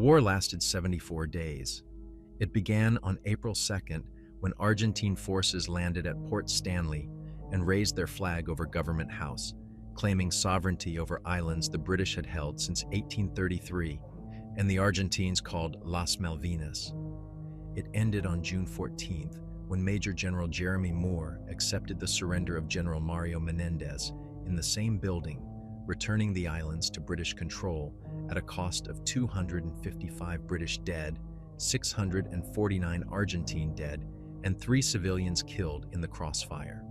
war lasted 74 days. It began on April 2nd when Argentine forces landed at Port Stanley and raised their flag over Government House, claiming sovereignty over islands the British had held since 1833 and the Argentines called Las Malvinas. It ended on June 14th when Major General Jeremy Moore accepted the surrender of General Mario Menendez in the same building, returning the islands to British control at a cost of 255 British dead, 649 Argentine dead, and 3 civilians killed in the crossfire.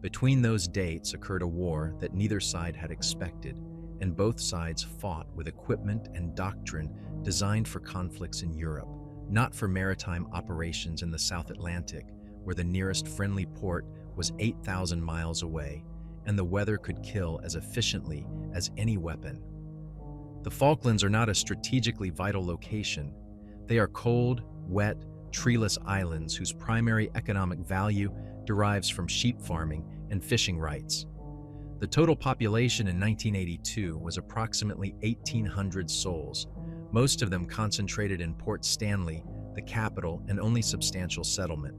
Between those dates occurred a war that neither side had expected, and both sides fought with equipment and doctrine designed for conflicts in Europe, not for maritime operations in the South Atlantic, where the nearest friendly port was 8,000 miles away, and the weather could kill as efficiently as any weapon. The Falklands are not a strategically vital location. They are cold, wet, treeless islands whose primary economic value derives from sheep farming and fishing rights. The total population in 1982 was approximately 1,800 souls, most of them concentrated in Port Stanley, the capital and only substantial settlement.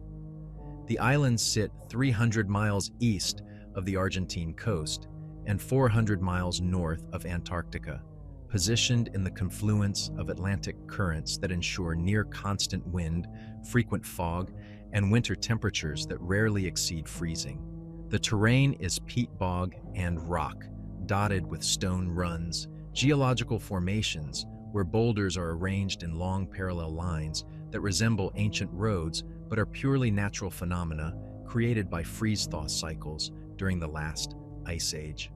The islands sit 300 miles east of the Argentine coast and 400 miles north of Antarctica, positioned in the confluence of Atlantic currents that ensure near constant wind, frequent fog, and winter temperatures that rarely exceed freezing. The terrain is peat bog and rock, dotted with stone runs, geological formations where boulders are arranged in long parallel lines that resemble ancient roads but are purely natural phenomena created by freeze-thaw cycles during the last ice age.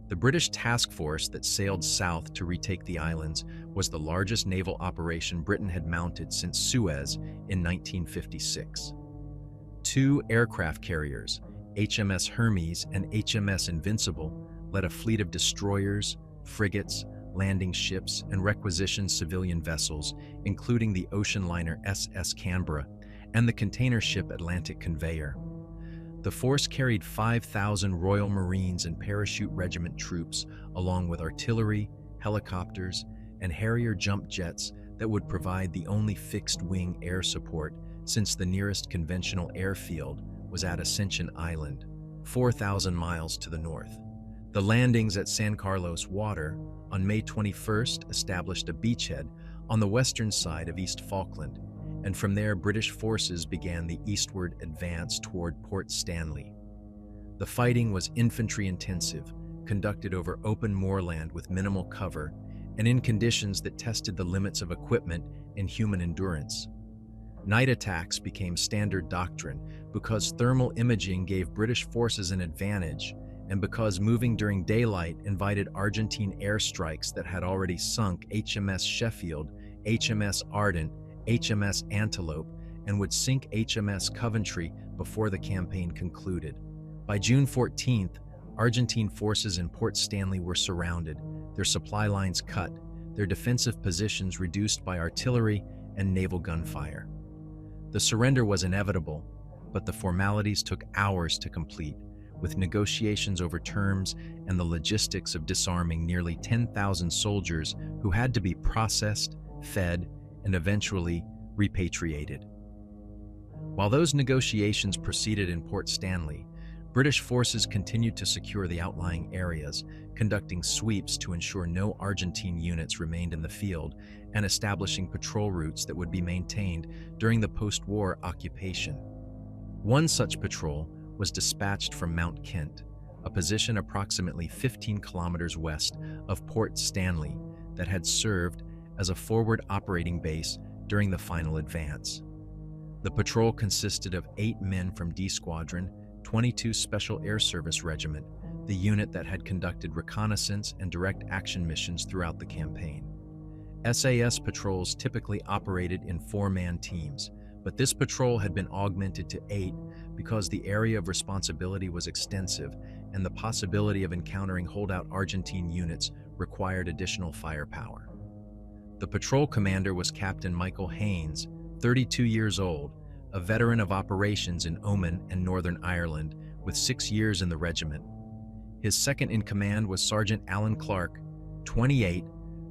The British task force that sailed south to retake the islands was the largest naval operation Britain had mounted since Suez in 1956. 2 aircraft carriers, HMS Hermes and HMS Invincible, led a fleet of destroyers, frigates, landing ships, and requisitioned civilian vessels, including the ocean liner SS Canberra and the container ship Atlantic Conveyor. The force carried 5,000 Royal Marines and Parachute Regiment troops, along with artillery, helicopters, and Harrier jump jets that would provide the only fixed-wing air support since the nearest conventional airfield was at Ascension Island, 4,000 miles to the north. The landings at San Carlos Water on May 21st established a beachhead on the western side of East Falkland, and from there British forces began the eastward advance toward Port Stanley. The fighting was infantry-intensive, conducted over open moorland with minimal cover, and in conditions that tested the limits of equipment and human endurance. Night attacks became standard doctrine because thermal imaging gave British forces an advantage, and because moving during daylight invited Argentine airstrikes that had already sunk HMS Sheffield, HMS Ardent, HMS Antelope, and would sink HMS Coventry before the campaign concluded. By June 14th, Argentine forces in Port Stanley were surrounded, their supply lines cut, their defensive positions reduced by artillery and naval gunfire. The surrender was inevitable, but the formalities took hours to complete, with negotiations over terms and the logistics of disarming nearly 10,000 soldiers who had to be processed, fed, and eventually repatriated. While those negotiations proceeded in Port Stanley, British forces continued to secure the outlying areas, conducting sweeps to ensure no Argentine units remained in the field and establishing patrol routes that would be maintained during the post-war occupation. One such patrol was dispatched from Mount Kent, a position approximately 15 kilometers west of Port Stanley that had served as a forward operating base during the final advance. The patrol consisted of 8 men from D Squadron, 22 Special Air Service Regiment, the unit that had conducted reconnaissance and direct action missions throughout the campaign. SAS patrols typically operated in 4-man teams, but this patrol had been augmented to 8 because the area of responsibility was extensive and the possibility of encountering holdout Argentine units required additional firepower. The patrol commander was Captain Michael Haynes, 32 years old, a veteran of operations in Oman and Northern Ireland, with 6 years in the regiment. His second in command was Sergeant Alan Clark, 28,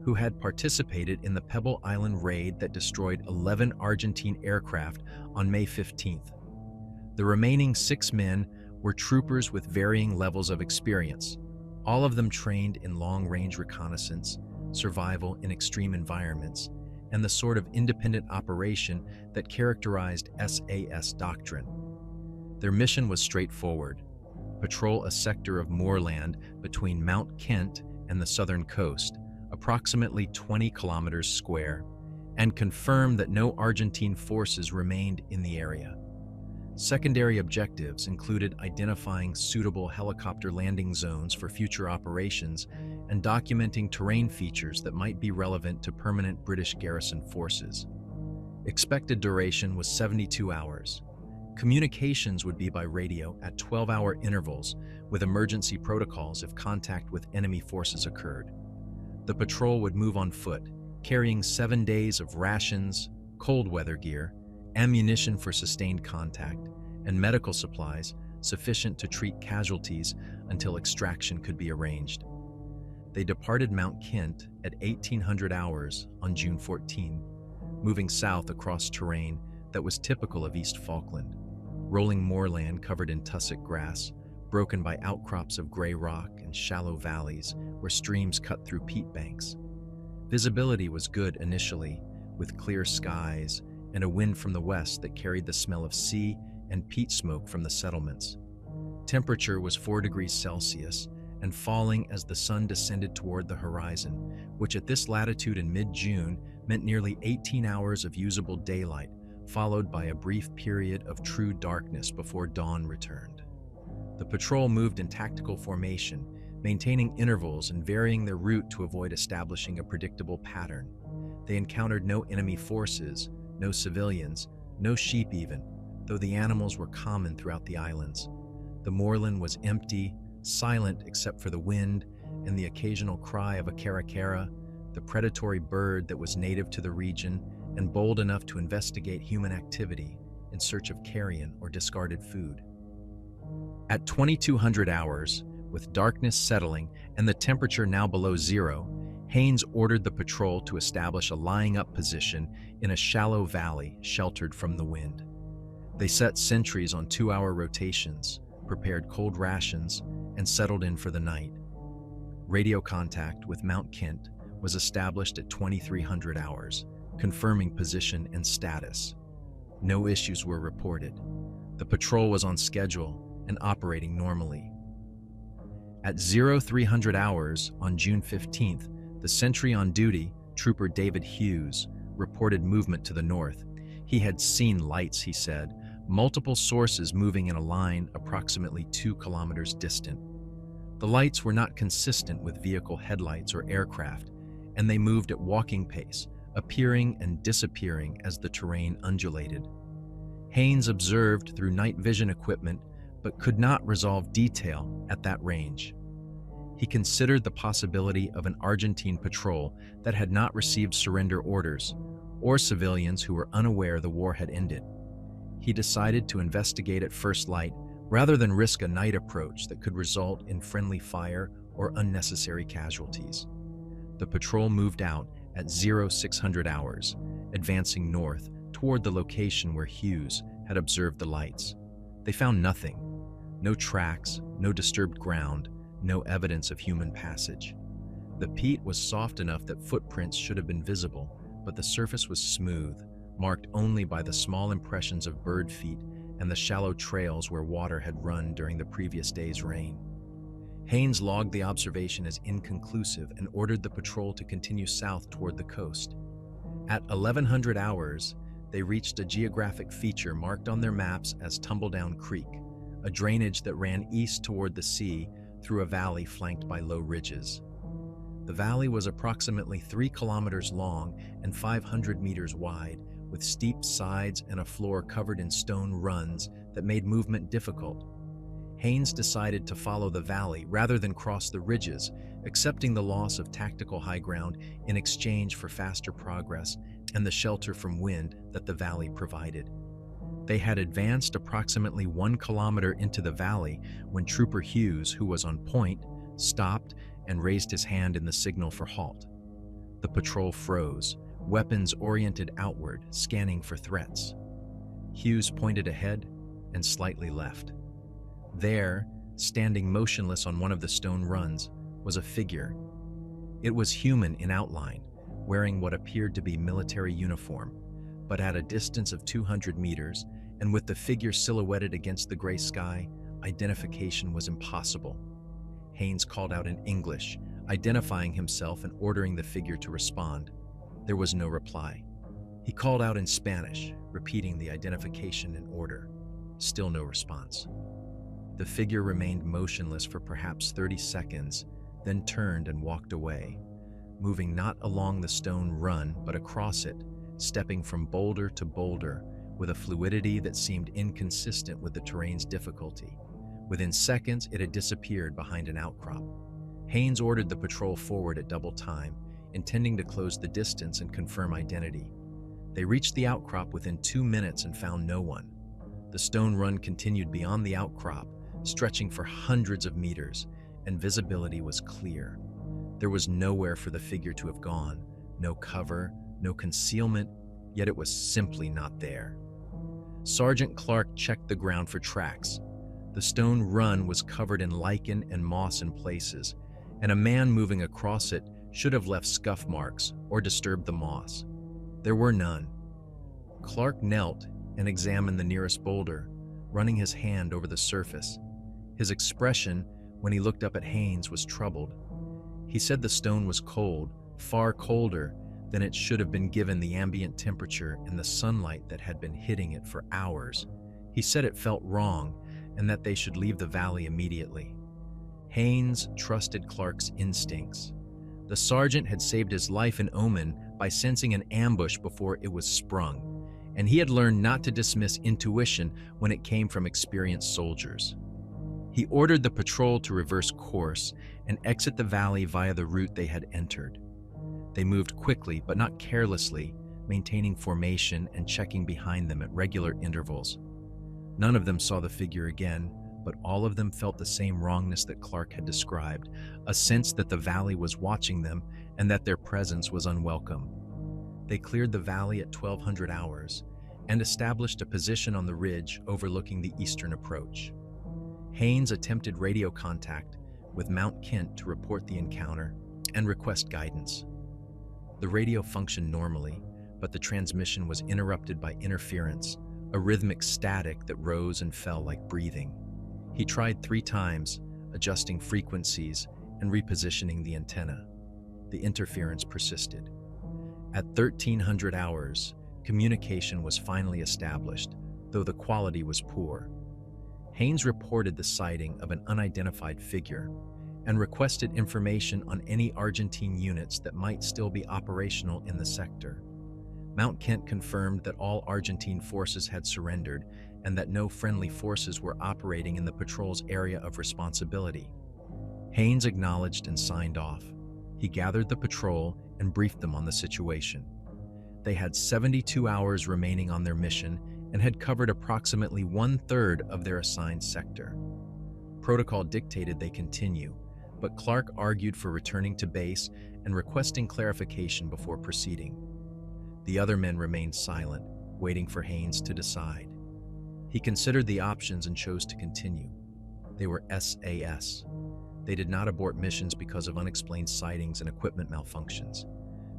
who had participated in the Pebble Island raid that destroyed 11 Argentine aircraft on May 15th. The remaining 6 men were troopers with varying levels of experience, all of them trained in long-range reconnaissance, survival in extreme environments, and the sort of independent operation that characterized SAS doctrine. Their mission was straightforward: patrol a sector of moorland between Mount Kent and the southern coast, approximately 20 kilometers square, and confirm that no Argentine forces remained in the area. Secondary objectives included identifying suitable helicopter landing zones for future operations and documenting terrain features that might be relevant to permanent British garrison forces. Expected duration was 72 hours. Communications would be by radio at 12-hour intervals, with emergency protocols if contact with enemy forces occurred. The patrol would move on foot, carrying 7 days of rations, cold weather gear, ammunition for sustained contact, and medical supplies sufficient to treat casualties until extraction could be arranged. They departed Mount Kent at 1800 hours on June 14, moving south across terrain that was typical of East Falkland, rolling moorland covered in tussock grass, broken by outcrops of gray rock and shallow valleys where streams cut through peat banks. Visibility was good initially, with clear skies and a wind from the west that carried the smell of sea and peat smoke from the settlements. Temperature was 4 degrees Celsius and falling as the sun descended toward the horizon, which at this latitude in mid-June meant nearly 18 hours of usable daylight, followed by a brief period of true darkness before dawn returned. The patrol moved in tactical formation, maintaining intervals and varying their route to avoid establishing a predictable pattern. They encountered no enemy forces, no civilians, no sheep even, though the animals were common throughout the islands. The moorland was empty, silent except for the wind and the occasional cry of a caracara, the predatory bird that was native to the region and bold enough to investigate human activity in search of carrion or discarded food. At 2200 hours, with darkness settling and the temperature now below zero, Haynes ordered the patrol to establish a lying-up position in a shallow valley sheltered from the wind. They set sentries on 2-hour rotations, prepared cold rations, and settled in for the night. Radio contact with Mount Kent was established at 2300 hours, confirming position and status. No issues were reported. The patrol was on schedule and operating normally. At 0300 hours on June 15th, the sentry on duty, Trooper David Hughes, reported movement to the north. He had seen lights, he said, multiple sources moving in a line approximately 2 kilometers distant. The lights were not consistent with vehicle headlights or aircraft, and they moved at walking pace, appearing and disappearing as the terrain undulated. Haynes observed through night vision equipment, but could not resolve detail at that range. He considered the possibility of an Argentine patrol that had not received surrender orders, or civilians who were unaware the war had ended. He decided to investigate at first light rather than risk a night approach that could result in friendly fire or unnecessary casualties. The patrol moved out at 0600 hours, advancing north toward the location where Hughes had observed the lights. They found nothing. No tracks, no disturbed ground, no evidence of human passage. The peat was soft enough that footprints should have been visible, but the surface was smooth, marked only by the small impressions of bird feet and the shallow trails where water had run during the previous day's rain. Haynes logged the observation as inconclusive and ordered the patrol to continue south toward the coast. At 1100 hours, they reached a geographic feature marked on their maps as Tumbledown Creek, a drainage that ran east toward the sea through a valley flanked by low ridges. The valley was approximately 3 kilometers long and 500 meters wide, with steep sides and a floor covered in stone runs that made movement difficult. Haynes decided to follow the valley rather than cross the ridges, accepting the loss of tactical high ground in exchange for faster progress and the shelter from wind that the valley provided. They had advanced approximately 1 kilometer into the valley when Trooper Hughes, who was on point, stopped and raised his hand in the signal for halt. The patrol froze, weapons oriented outward, scanning for threats. Hughes pointed ahead and slightly left. There, standing motionless on one of the stone runs, was a figure. It was human in outline, wearing what appeared to be military uniform, but at a distance of 200 meters, and with the figure silhouetted against the gray sky, identification was impossible. Haynes called out in English, identifying himself and ordering the figure to respond. There was no reply. He called out in Spanish, repeating the identification and order. Still no response. The figure remained motionless for perhaps 30 seconds, then turned and walked away, moving not along the stone run but across it, stepping from boulder to boulder with a fluidity that seemed inconsistent with the terrain's difficulty. Within seconds, it had disappeared behind an outcrop. Haynes ordered the patrol forward at double time, intending to close the distance and confirm identity. They reached the outcrop within 2 minutes and found no one. The stone run continued beyond the outcrop, stretching for hundreds of meters, and visibility was clear. There was nowhere for the figure to have gone, no cover, no concealment, yet it was simply not there. Sergeant Clark checked the ground for tracks. The stone run was covered in lichen and moss in places, and a man moving across it should have left scuff marks or disturbed the moss. There were none. Clark knelt and examined the nearest boulder, running his hand over the surface. His expression, when he looked up at Haynes, was troubled. He said the stone was cold, far colder than it should have been given the ambient temperature and the sunlight that had been hitting it for hours. He said it felt wrong and that they should leave the valley immediately. Haynes trusted Clark's instincts. The sergeant had saved his life in Oman by sensing an ambush before it was sprung, and he had learned not to dismiss intuition when it came from experienced soldiers. He ordered the patrol to reverse course and exit the valley via the route they had entered. They moved quickly but not carelessly, maintaining formation and checking behind them at regular intervals. None of them saw the figure again, but all of them felt the same wrongness that Clark had described, a sense that the valley was watching them and that their presence was unwelcome. They cleared the valley at 1200 hours and established a position on the ridge overlooking the eastern approach. Haynes attempted radio contact with Mount Kent to report the encounter and request guidance. The radio functioned normally, but the transmission was interrupted by interference, a rhythmic static that rose and fell like breathing. He tried 3 times, adjusting frequencies and repositioning the antenna. The interference persisted. At 1300 hours, communication was finally established, though the quality was poor. Haynes reported the sighting of an unidentified figure and requested information on any Argentine units that might still be operational in the sector. Mount Kent confirmed that all Argentine forces had surrendered and that no friendly forces were operating in the patrol's area of responsibility. Haynes acknowledged and signed off. He gathered the patrol and briefed them on the situation. They had 72 hours remaining on their mission and had covered approximately 1/3 of their assigned sector. Protocol dictated they continue, but Clark argued for returning to base and requesting clarification before proceeding. The other men remained silent, waiting for Haynes to decide. He considered the options and chose to continue. They were SAS. They did not abort missions because of unexplained sightings and equipment malfunctions.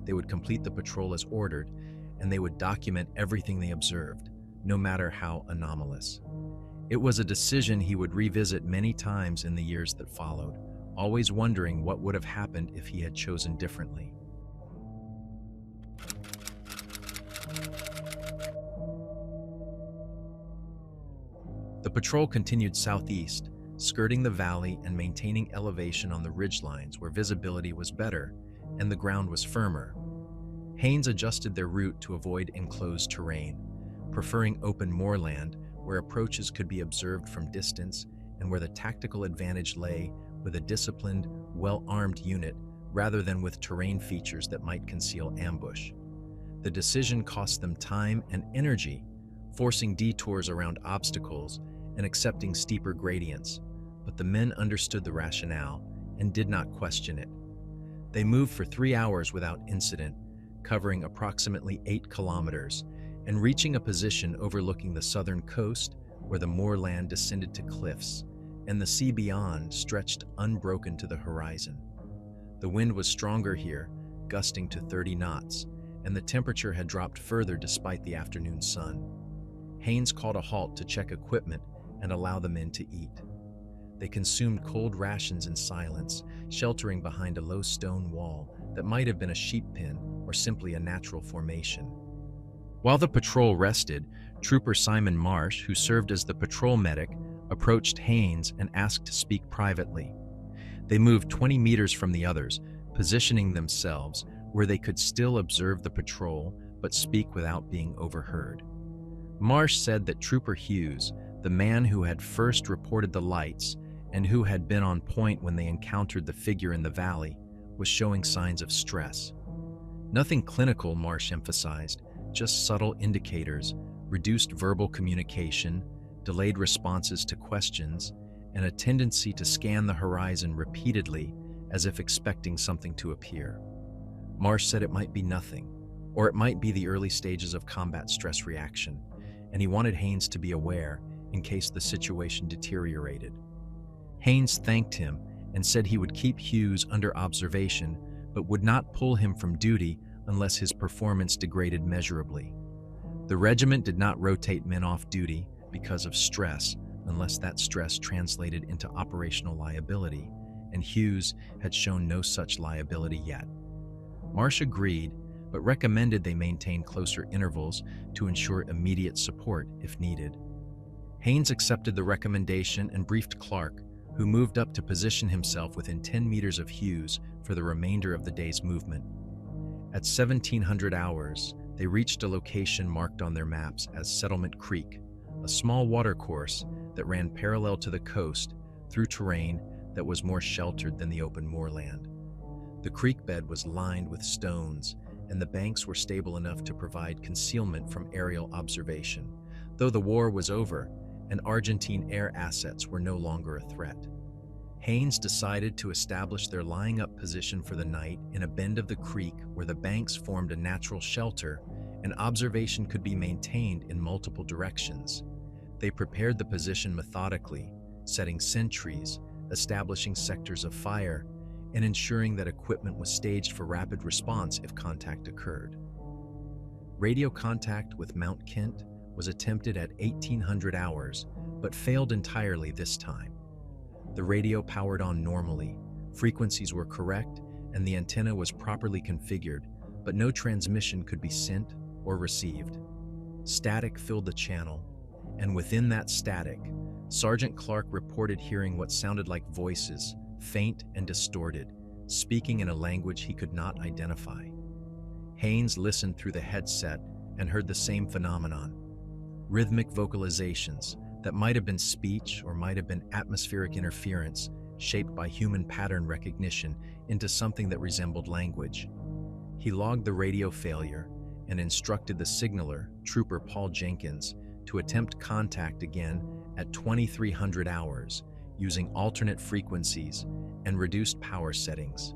They would complete the patrol as ordered, and they would document everything they observed, no matter how anomalous. It was a decision he would revisit many times in the years that followed, always wondering what would have happened if he had chosen differently. The patrol continued southeast, skirting the valley and maintaining elevation on the ridgelines where visibility was better and the ground was firmer. Haynes adjusted their route to avoid enclosed terrain, preferring open moorland where approaches could be observed from distance and where the tactical advantage lay with a disciplined, well-armed unit rather than with terrain features that might conceal ambush. The decision cost them time and energy, forcing detours around obstacles and accepting steeper gradients, but the men understood the rationale and did not question it. They moved for 3 hours without incident, covering approximately 8 kilometers, and reaching a position overlooking the southern coast where the moorland descended to cliffs, and the sea beyond stretched unbroken to the horizon. The wind was stronger here, gusting to 30 knots, and the temperature had dropped further despite the afternoon sun. Haynes called a halt to check equipment and allow the men to eat. They consumed cold rations in silence, sheltering behind a low stone wall that might have been a sheep pen or simply a natural formation. While the patrol rested, Trooper Simon Marsh, who served as the patrol medic, approached Haynes and asked to speak privately. They moved 20 meters from the others, positioning themselves where they could still observe the patrol but speak without being overheard. Marsh said that Trooper Hughes, the man who had first reported the lights and who had been on point when they encountered the figure in the valley, was showing signs of stress. Nothing clinical, Marsh emphasized, just subtle indicators, reduced verbal communication, delayed responses to questions, and a tendency to scan the horizon repeatedly as if expecting something to appear. Marsh said it might be nothing, or it might be the early stages of combat stress reaction, and he wanted Haynes to be aware in case the situation deteriorated. Haynes thanked him and said he would keep Hughes under observation but would not pull him from duty unless his performance degraded measurably. The regiment did not rotate men off duty because of stress unless that stress translated into operational liability, and Hughes had shown no such liability yet. Marsh agreed, but recommended they maintain closer intervals to ensure immediate support if needed. Haynes accepted the recommendation and briefed Clark, who moved up to position himself within 10 meters of Hughes for the remainder of the day's movement. At 1700 hours, they reached a location marked on their maps as Settlement Creek, a small watercourse that ran parallel to the coast through terrain that was more sheltered than the open moorland. The creek bed was lined with stones, and the banks were stable enough to provide concealment from aerial observation, though the war was over and Argentine air assets were no longer a threat. Haynes decided to establish their lying-up position for the night in a bend of the creek where the banks formed a natural shelter and observation could be maintained in multiple directions. They prepared the position methodically, setting sentries, establishing sectors of fire, and ensuring that equipment was staged for rapid response if contact occurred. Radio contact with Mount Kent was attempted at 1800 hours, but failed entirely this time. The radio powered on normally, frequencies were correct, and the antenna was properly configured, but no transmission could be sent or received. Static filled the channel, and within that static, Sergeant Clark reported hearing what sounded like voices, faint and distorted, speaking in a language he could not identify. Haynes listened through the headset and heard the same phenomenon. Rhythmic vocalizations that might have been speech or might have been atmospheric interference shaped by human pattern recognition into something that resembled language. He logged the radio failure and instructed the signaler, Trooper Paul Jenkins, to attempt contact again at 2300 hours using alternate frequencies and reduced power settings.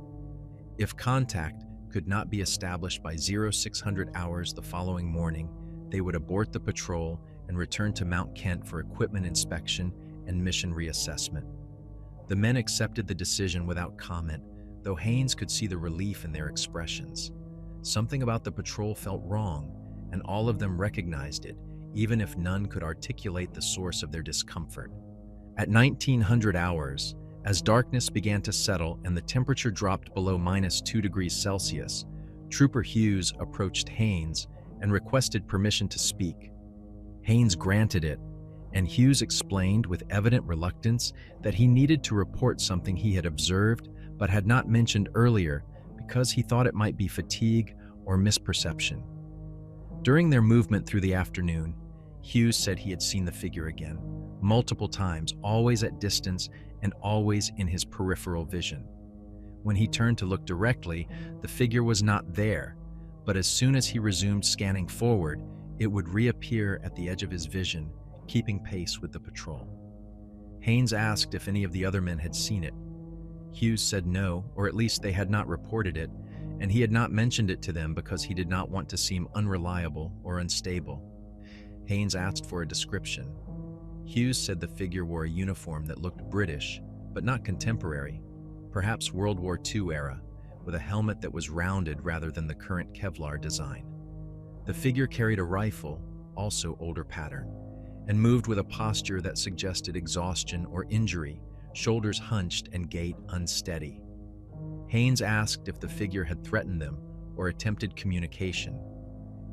If contact could not be established by 0600 hours the following morning, they would abort the patrol and return to Mount Kent for equipment inspection and mission reassessment. The men accepted the decision without comment, though Haynes could see the relief in their expressions. Something about the patrol felt wrong, and all of them recognized it, even if none could articulate the source of their discomfort. At 1900 hours, as darkness began to settle and the temperature dropped below -2 degrees Celsius, Trooper Hughes approached Haynes and requested permission to speak. Haynes granted it, and Hughes explained with evident reluctance that he needed to report something he had observed but had not mentioned earlier because he thought it might be fatigue or misperception. During their movement through the afternoon, Hughes said he had seen the figure again, multiple times, always at distance and always in his peripheral vision. When he turned to look directly, the figure was not there, but as soon as he resumed scanning forward, it would reappear at the edge of his vision, keeping pace with the patrol. Haynes asked if any of the other men had seen it. Hughes said no, or at least they had not reported it, and he had not mentioned it to them because he did not want to seem unreliable or unstable. Haynes asked for a description. Hughes said the figure wore a uniform that looked British, but not contemporary, perhaps World War II era, with a helmet that was rounded rather than the current Kevlar design. The figure carried a rifle, also older pattern, and moved with a posture that suggested exhaustion or injury, shoulders hunched and gait unsteady. Haynes asked if the figure had threatened them or attempted communication.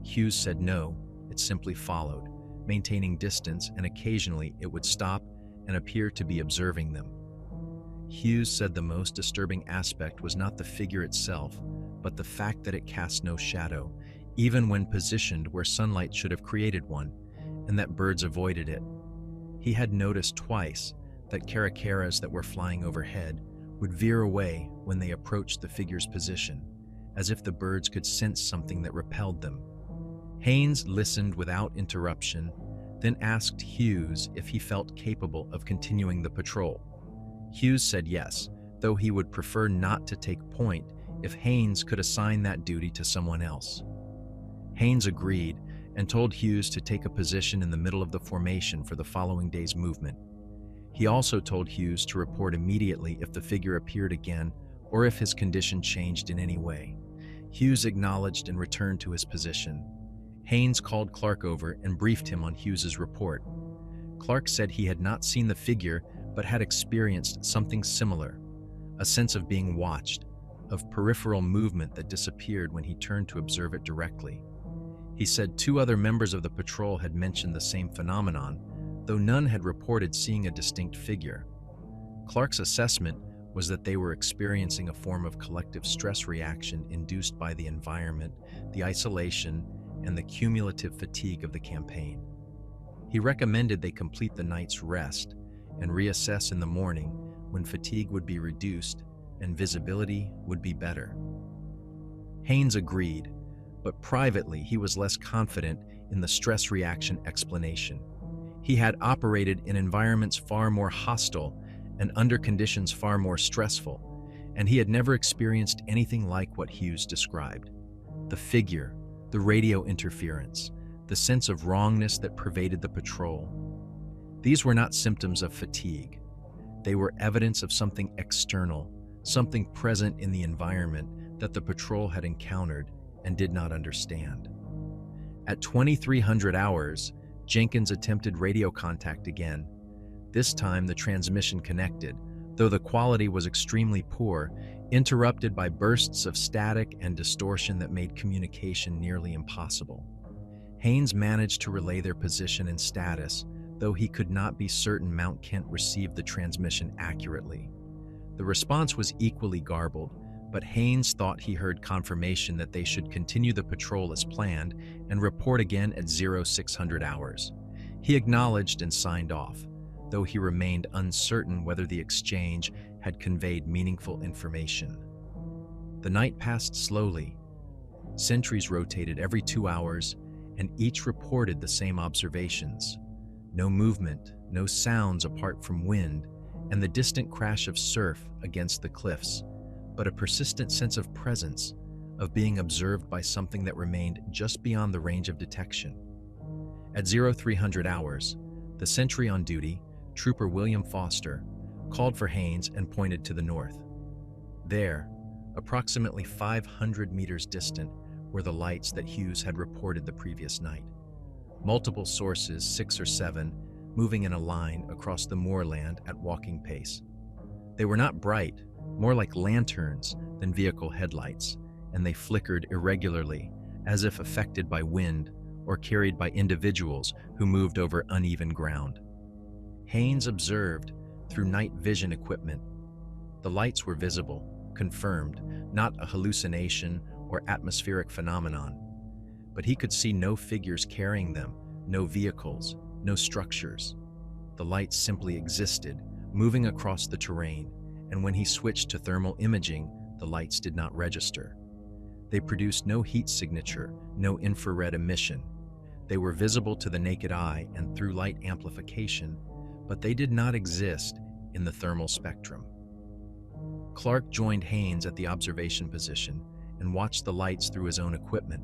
Hughes said no, it simply followed, maintaining distance, and occasionally it would stop and appear to be observing them. Hughes said the most disturbing aspect was not the figure itself, but the fact that it cast no shadow, even when positioned where sunlight should have created one, and that birds avoided it. He had noticed twice that caracaras that were flying overhead would veer away when they approached the figure's position, as if the birds could sense something that repelled them. Haynes listened without interruption, then asked Hughes if he felt capable of continuing the patrol. Hughes said yes, though he would prefer not to take point if Haynes could assign that duty to someone else. Haynes agreed and told Hughes to take a position in the middle of the formation for the following day's movement. He also told Hughes to report immediately if the figure appeared again or if his condition changed in any way. Hughes acknowledged and returned to his position. Haynes called Clark over and briefed him on Hughes's report. Clark said he had not seen the figure but had experienced something similar, a sense of being watched, of peripheral movement that disappeared when he turned to observe it directly. He said 2 other members of the patrol had mentioned the same phenomenon, though none had reported seeing a distinct figure. Clark's assessment was that they were experiencing a form of collective stress reaction induced by the environment, the isolation, and the cumulative fatigue of the campaign. He recommended they complete the night's rest and reassess in the morning when fatigue would be reduced and visibility would be better. Haynes agreed, but privately he was less confident in the stress reaction explanation. He had operated in environments far more hostile and under conditions far more stressful, and he had never experienced anything like what Hughes described. The figure, the radio interference, the sense of wrongness that pervaded the patrol. These were not symptoms of fatigue. They were evidence of something external, something present in the environment that the patrol had encountered and did not understand. At 2300 hours, Jenkins attempted radio contact again. This time the transmission connected, though the quality was extremely poor, interrupted by bursts of static and distortion that made communication nearly impossible. Haynes managed to relay their position and status, though he could not be certain Mount Kent received the transmission accurately. The response was equally garbled, but Haynes thought he heard confirmation that they should continue the patrol as planned and report again at 0600 hours. He acknowledged and signed off, though he remained uncertain whether the exchange had conveyed meaningful information. The night passed slowly. Sentries rotated every 2 hours, and each reported the same observations. No movement, no sounds apart from wind, and the distant crash of surf against the cliffs, but a persistent sense of presence, of being observed by something that remained just beyond the range of detection. At 0300 hours, the sentry on duty, Trooper William Foster, called for Haynes and pointed to the north. There, approximately 500 meters distant, were the lights that Hughes had reported the previous night. Multiple sources, 6 or 7, moving in a line across the moorland at walking pace. They were not bright, more like lanterns than vehicle headlights, and they flickered irregularly, as if affected by wind or carried by individuals who moved over uneven ground. Haynes observed through night vision equipment. The lights were visible, confirmed, not a hallucination or atmospheric phenomenon, but he could see no figures carrying them, no vehicles, no structures. The lights simply existed, moving across the terrain, and when he switched to thermal imaging, the lights did not register. They produced no heat signature, no infrared emission. They were visible to the naked eye and through light amplification, but they did not exist in the thermal spectrum. Clark joined Haynes at the observation position and watched the lights through his own equipment.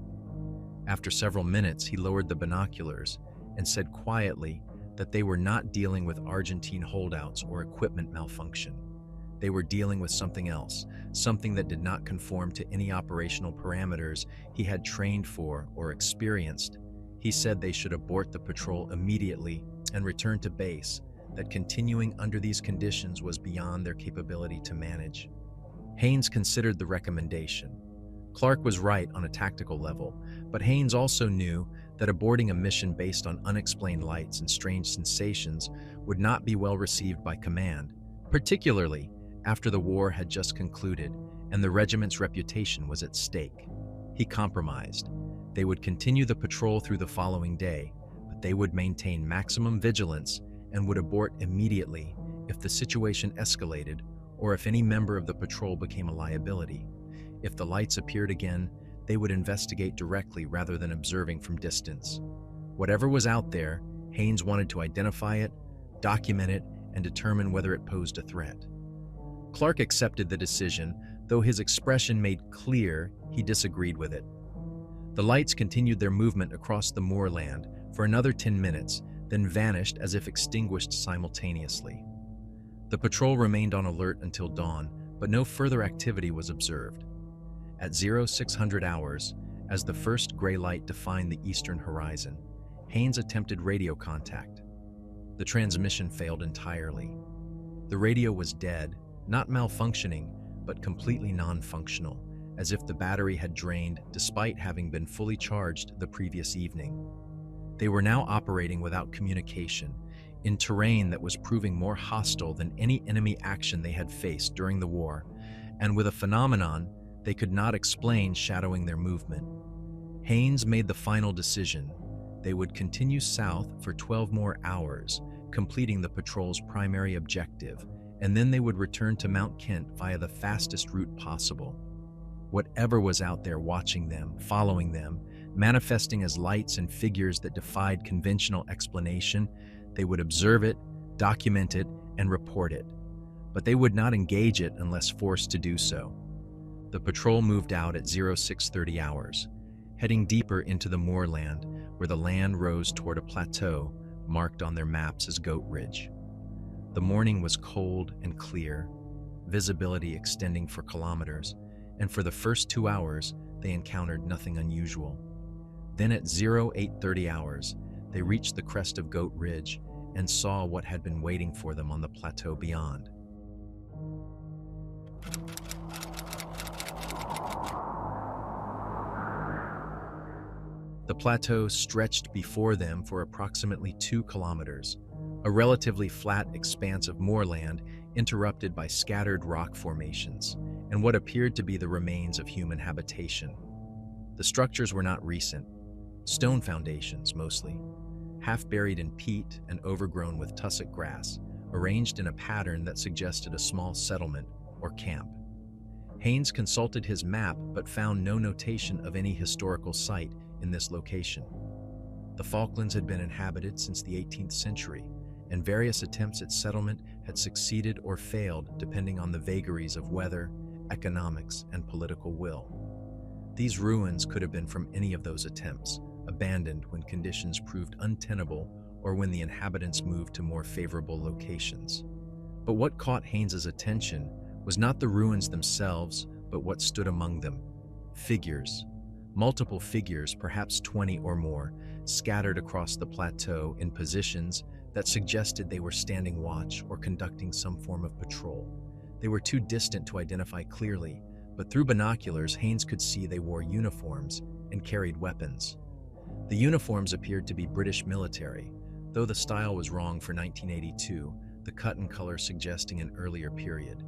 After several minutes, he lowered the binoculars and said quietly that they were not dealing with Argentine holdouts or equipment malfunction. They were dealing with something else, something that did not conform to any operational parameters he had trained for or experienced. He said they should abort the patrol immediately and return to base, that continuing under these conditions was beyond their capability to manage. Haynes considered the recommendation. Clark was right on a tactical level, but Haynes also knew that aborting a mission based on unexplained lights and strange sensations would not be well received by command, particularly after the war had just concluded and the regiment's reputation was at stake. He compromised. They would continue the patrol through the following day, but they would maintain maximum vigilance and would abort immediately if the situation escalated or if any member of the patrol became a liability. If the lights appeared again, they would investigate directly rather than observing from distance. Whatever was out there, Haynes wanted to identify it, document it, and determine whether it posed a threat. Clark accepted the decision, though his expression made clear he disagreed with it. The lights continued their movement across the moorland for another 10 minutes, then vanished as if extinguished simultaneously. The patrol remained on alert until dawn, but no further activity was observed. At 0600 hours, as the first gray light defined the eastern horizon, Haynes attempted radio contact. The transmission failed entirely. The radio was dead, not malfunctioning, but completely non-functional, as if the battery had drained despite having been fully charged the previous evening. They were now operating without communication, in terrain that was proving more hostile than any enemy action they had faced during the war, and with a phenomenon they could not explain shadowing their movement. Haynes made the final decision. They would continue south for 12 more hours, completing the patrol's primary objective, and then they would return to Mount Kent via the fastest route possible. Whatever was out there watching them, following them, manifesting as lights and figures that defied conventional explanation, they would observe it, document it, and report it. But they would not engage it unless forced to do so. The patrol moved out at 0630 hours, heading deeper into the moorland where the land rose toward a plateau marked on their maps as Goat Ridge. The morning was cold and clear, visibility extending for kilometers, and for the first 2 hours, they encountered nothing unusual. Then at 0830 hours, they reached the crest of Goat Ridge and saw what had been waiting for them on the plateau beyond. The plateau stretched before them for approximately 2 kilometers, a relatively flat expanse of moorland interrupted by scattered rock formations and what appeared to be the remains of human habitation. The structures were not recent, stone foundations mostly, half buried in peat and overgrown with tussock grass, arranged in a pattern that suggested a small settlement or camp. Haynes consulted his map but found no notation of any historical site in this location. The Falklands had been inhabited since the 18th century, and various attempts at settlement had succeeded or failed depending on the vagaries of weather, economics, and political will. These ruins could have been from any of those attempts, abandoned when conditions proved untenable or when the inhabitants moved to more favorable locations. But what caught Haynes's attention was not the ruins themselves, but what stood among them. Figures. Multiple figures, perhaps 20 or more, scattered across the plateau in positions that suggested they were standing watch or conducting some form of patrol. They were too distant to identify clearly, but through binoculars, Haynes could see they wore uniforms and carried weapons. The uniforms appeared to be British military, though the style was wrong for 1982, the cut and color suggesting an earlier period.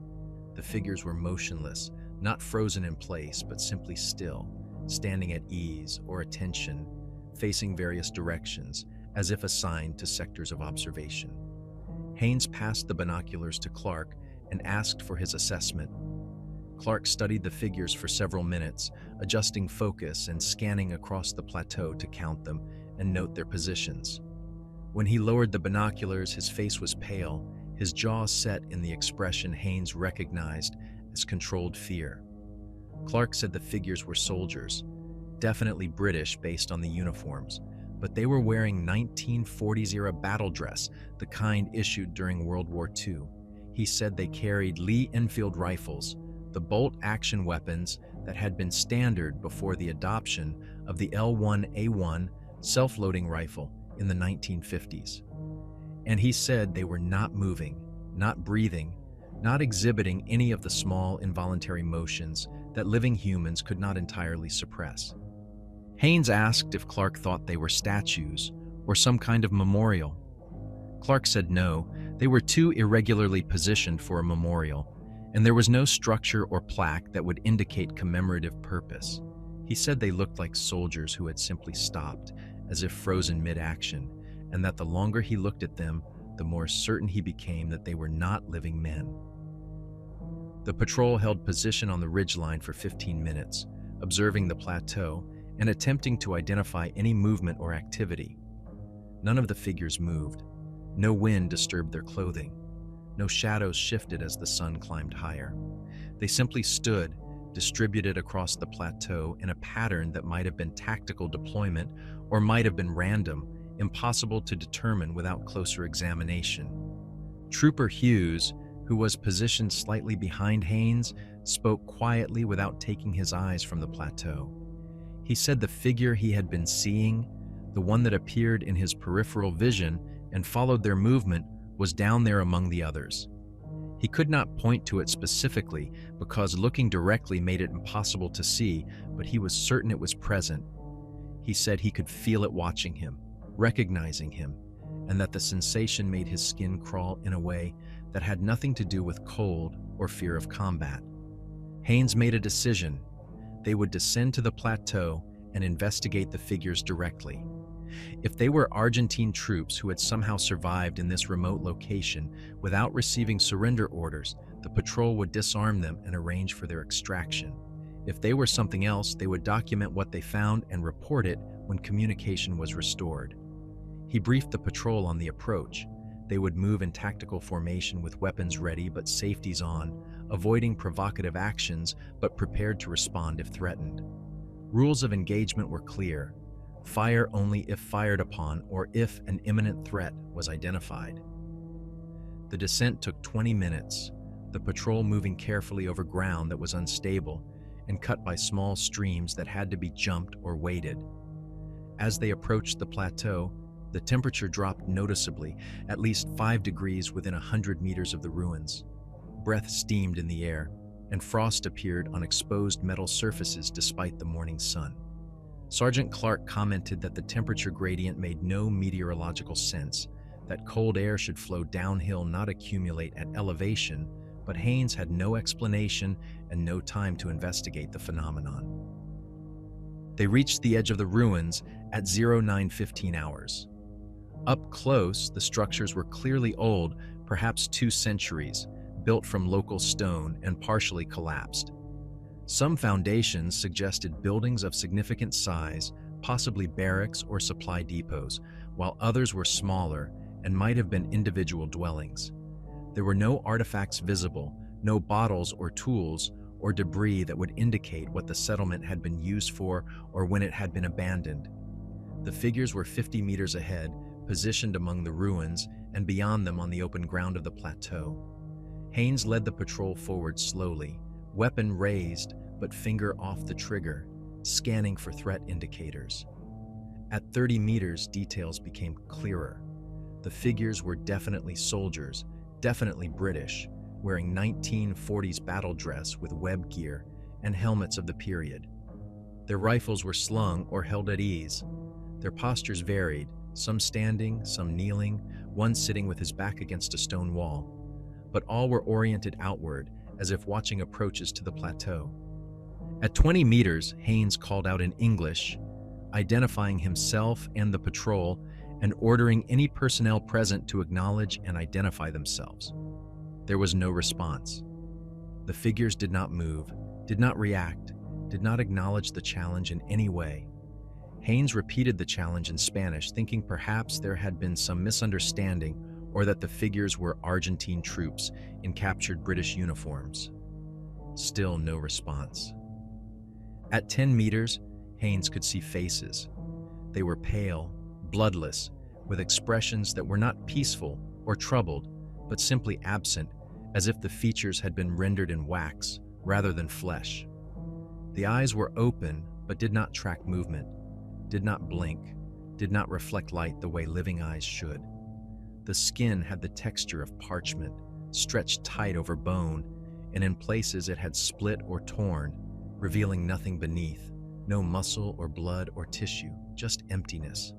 The figures were motionless, not frozen in place, but simply still, standing at ease or attention, facing various directions, as if assigned to sectors of observation. Haynes passed the binoculars to Clark and asked for his assessment. Clark studied the figures for several minutes, adjusting focus and scanning across the plateau to count them and note their positions. When he lowered the binoculars, his face was pale, his jaw set in the expression Haynes recognized as controlled fear. Clark said the figures were soldiers, definitely British based on the uniforms, but they were wearing 1940s-era battle dress, the kind issued during World War II. He said they carried Lee Enfield rifles, the bolt-action weapons that had been standard before the adoption of the L1A1 self-loading rifle in the 1950s. And he said they were not moving, not breathing, not exhibiting any of the small involuntary motions that living humans could not entirely suppress. Haynes asked if Clark thought they were statues or some kind of memorial. Clark said no, they were too irregularly positioned for a memorial, and there was no structure or plaque that would indicate commemorative purpose. He said they looked like soldiers who had simply stopped, as if frozen mid-action, and that the longer he looked at them, the more certain he became that they were not living men. The patrol held position on the ridgeline for 15 minutes, observing the plateau and attempting to identify any movement or activity. None of the figures moved. No wind disturbed their clothing. No shadows shifted as the sun climbed higher. They simply stood, distributed across the plateau in a pattern that might have been tactical deployment or might have been random, impossible to determine without closer examination. Trooper Hughes, who was positioned slightly behind Haynes, spoke quietly without taking his eyes from the plateau. He said the figure he had been seeing, the one that appeared in his peripheral vision and followed their movement, was down there among the others. He could not point to it specifically because looking directly made it impossible to see, but he was certain it was present. He said he could feel it watching him, recognizing him, and that the sensation made his skin crawl in a way that had nothing to do with cold or fear of combat. Haynes made a decision. They would descend to the plateau and investigate the figures directly. If they were Argentine troops who had somehow survived in this remote location without receiving surrender orders, the patrol would disarm them and arrange for their extraction. If they were something else, they would document what they found and report it when communication was restored. He briefed the patrol on the approach. They would move in tactical formation with weapons ready but safeties on, avoiding provocative actions but prepared to respond if threatened. Rules of engagement were clear. Fire only if fired upon or if an imminent threat was identified. The descent took 20 minutes, the patrol moving carefully over ground that was unstable and cut by small streams that had to be jumped or waded. As they approached the plateau, the temperature dropped noticeably, at least 5 degrees within 100 meters of the ruins. Breath steamed in the air, and frost appeared on exposed metal surfaces despite the morning sun. Sergeant Clark commented that the temperature gradient made no meteorological sense, that cold air should flow downhill, not accumulate at elevation, but Haynes had no explanation and no time to investigate the phenomenon. They reached the edge of the ruins at 09:15 hours. Up close, the structures were clearly old, perhaps 2 centuries, built from local stone and partially collapsed. Some foundations suggested buildings of significant size, possibly barracks or supply depots, while others were smaller and might have been individual dwellings. There were no artifacts visible, no bottles or tools or debris that would indicate what the settlement had been used for or when it had been abandoned. The figures were 50 meters ahead, positioned among the ruins and beyond them on the open ground of the plateau. Haynes led the patrol forward slowly, weapon raised but finger off the trigger, scanning for threat indicators. At 30 meters, details became clearer. The figures were definitely soldiers, definitely British, wearing 1940s battle dress with web gear and helmets of the period. Their rifles were slung or held at ease. Their postures varied, some standing, some kneeling, one sitting with his back against a stone wall. But all were oriented outward, as if watching approaches to the plateau. At 20 meters, Haynes called out in English, identifying himself and the patrol and ordering any personnel present to acknowledge and identify themselves. There was no response. The figures did not move, did not react, did not acknowledge the challenge in any way. Haynes repeated the challenge in Spanish, thinking perhaps there had been some misunderstanding or that the figures were Argentine troops in captured British uniforms. Still no response. At 10 meters, Haynes could see faces. They were pale, bloodless, with expressions that were not peaceful or troubled, but simply absent, as if the features had been rendered in wax rather than flesh. The eyes were open, but did not track movement, did not blink, did not reflect light the way living eyes should. The skin had the texture of parchment, stretched tight over bone, and in places it had split or torn, revealing nothing beneath, no muscle or blood or tissue, just emptiness.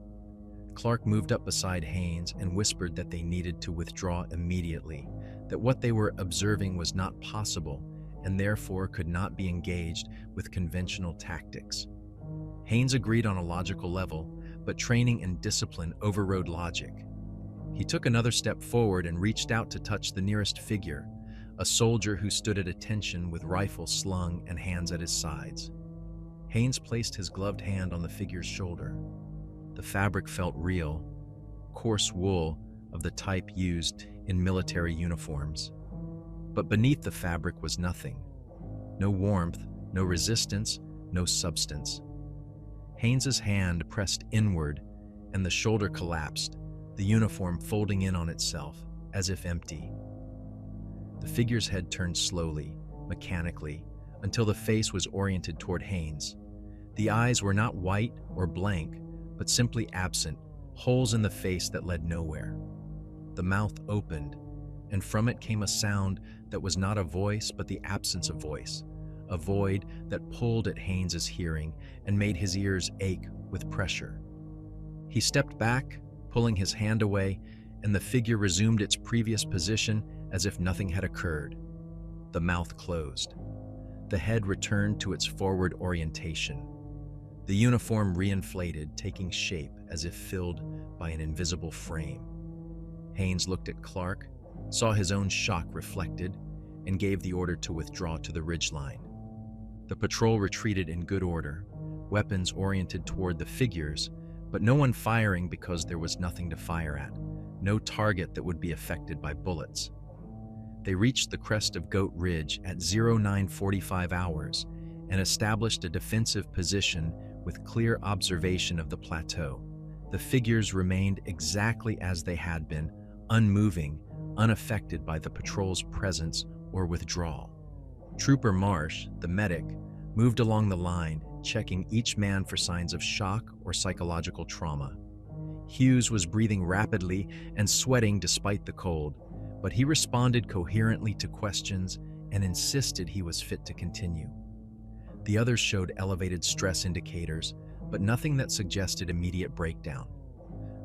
Clark moved up beside Haynes and whispered that they needed to withdraw immediately, that what they were observing was not possible and therefore could not be engaged with conventional tactics. Haynes agreed on a logical level, but training and discipline overrode logic. He took another step forward and reached out to touch the nearest figure, a soldier who stood at attention with rifle slung and hands at his sides. Haynes placed his gloved hand on the figure's shoulder. The fabric felt real, coarse wool of the type used in military uniforms. But beneath the fabric was nothing. No warmth, no resistance, no substance. Haynes's hand pressed inward, and the shoulder collapsed, the uniform folding in on itself, as if empty. The figure's head turned slowly, mechanically, until the face was oriented toward Haynes. The eyes were not white or blank, but simply absent, holes in the face that led nowhere. The mouth opened, and from it came a sound that was not a voice but the absence of voice, a void that pulled at Haynes's hearing and made his ears ache with pressure. He stepped back, pulling his hand away, and the figure resumed its previous position as if nothing had occurred. The mouth closed. The head returned to its forward orientation. The uniform reinflated, taking shape as if filled by an invisible frame. Haynes looked at Clark, saw his own shock reflected, and gave the order to withdraw to the ridgeline. The patrol retreated in good order, weapons oriented toward the figures, but no one firing because there was nothing to fire at, no target that would be affected by bullets. They reached the crest of Goat Ridge at 0945 hours and established a defensive position with clear observation of the plateau. The figures remained exactly as they had been, unmoving, unaffected by the patrol's presence or withdrawal. Trooper Marsh, the medic, moved along the line, checking each man for signs of shock or psychological trauma. Hughes was breathing rapidly and sweating despite the cold, but he responded coherently to questions and insisted he was fit to continue. The others showed elevated stress indicators, but nothing that suggested immediate breakdown.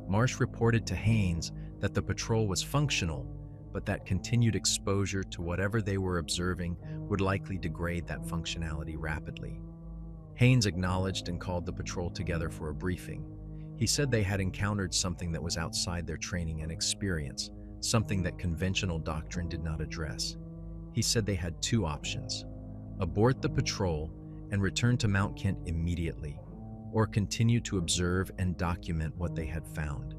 Marsh reported to Haynes that the patrol was functional, but that continued exposure to whatever they were observing would likely degrade that functionality rapidly. Haynes acknowledged and called the patrol together for a briefing. He said they had encountered something that was outside their training and experience, something that conventional doctrine did not address. He said they had two options: abort the patrol and return to Mount Kent immediately, or continue to observe and document what they had found.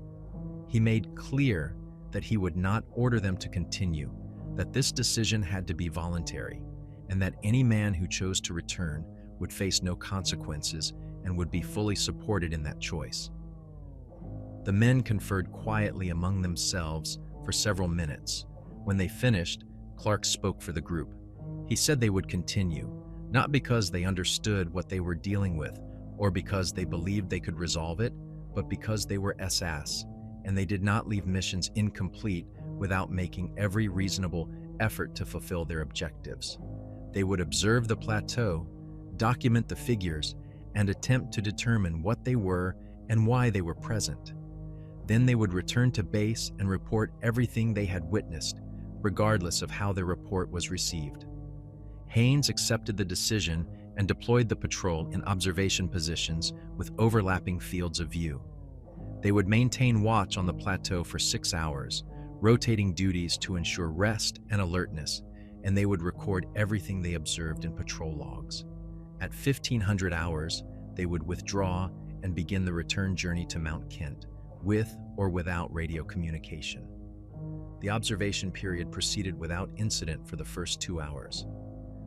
He made clear that he would not order them to continue, that this decision had to be voluntary, and that any man who chose to return would face no consequences and would be fully supported in that choice. The men conferred quietly among themselves for several minutes. When they finished, Clark spoke for the group. He said they would continue, not because they understood what they were dealing with or because they believed they could resolve it, but because they were SS, and they did not leave missions incomplete without making every reasonable effort to fulfill their objectives. They would observe the plateau, document the figures, and attempt to determine what they were and why they were present. Then they would return to base and report everything they had witnessed, regardless of how their report was received. Haynes accepted the decision and deployed the patrol in observation positions with overlapping fields of view. They would maintain watch on the plateau for 6 hours, rotating duties to ensure rest and alertness, and they would record everything they observed in patrol logs. At 1500 hours, they would withdraw and begin the return journey to Mount Kent, with or without radio communication. The observation period proceeded without incident for the first 2 hours.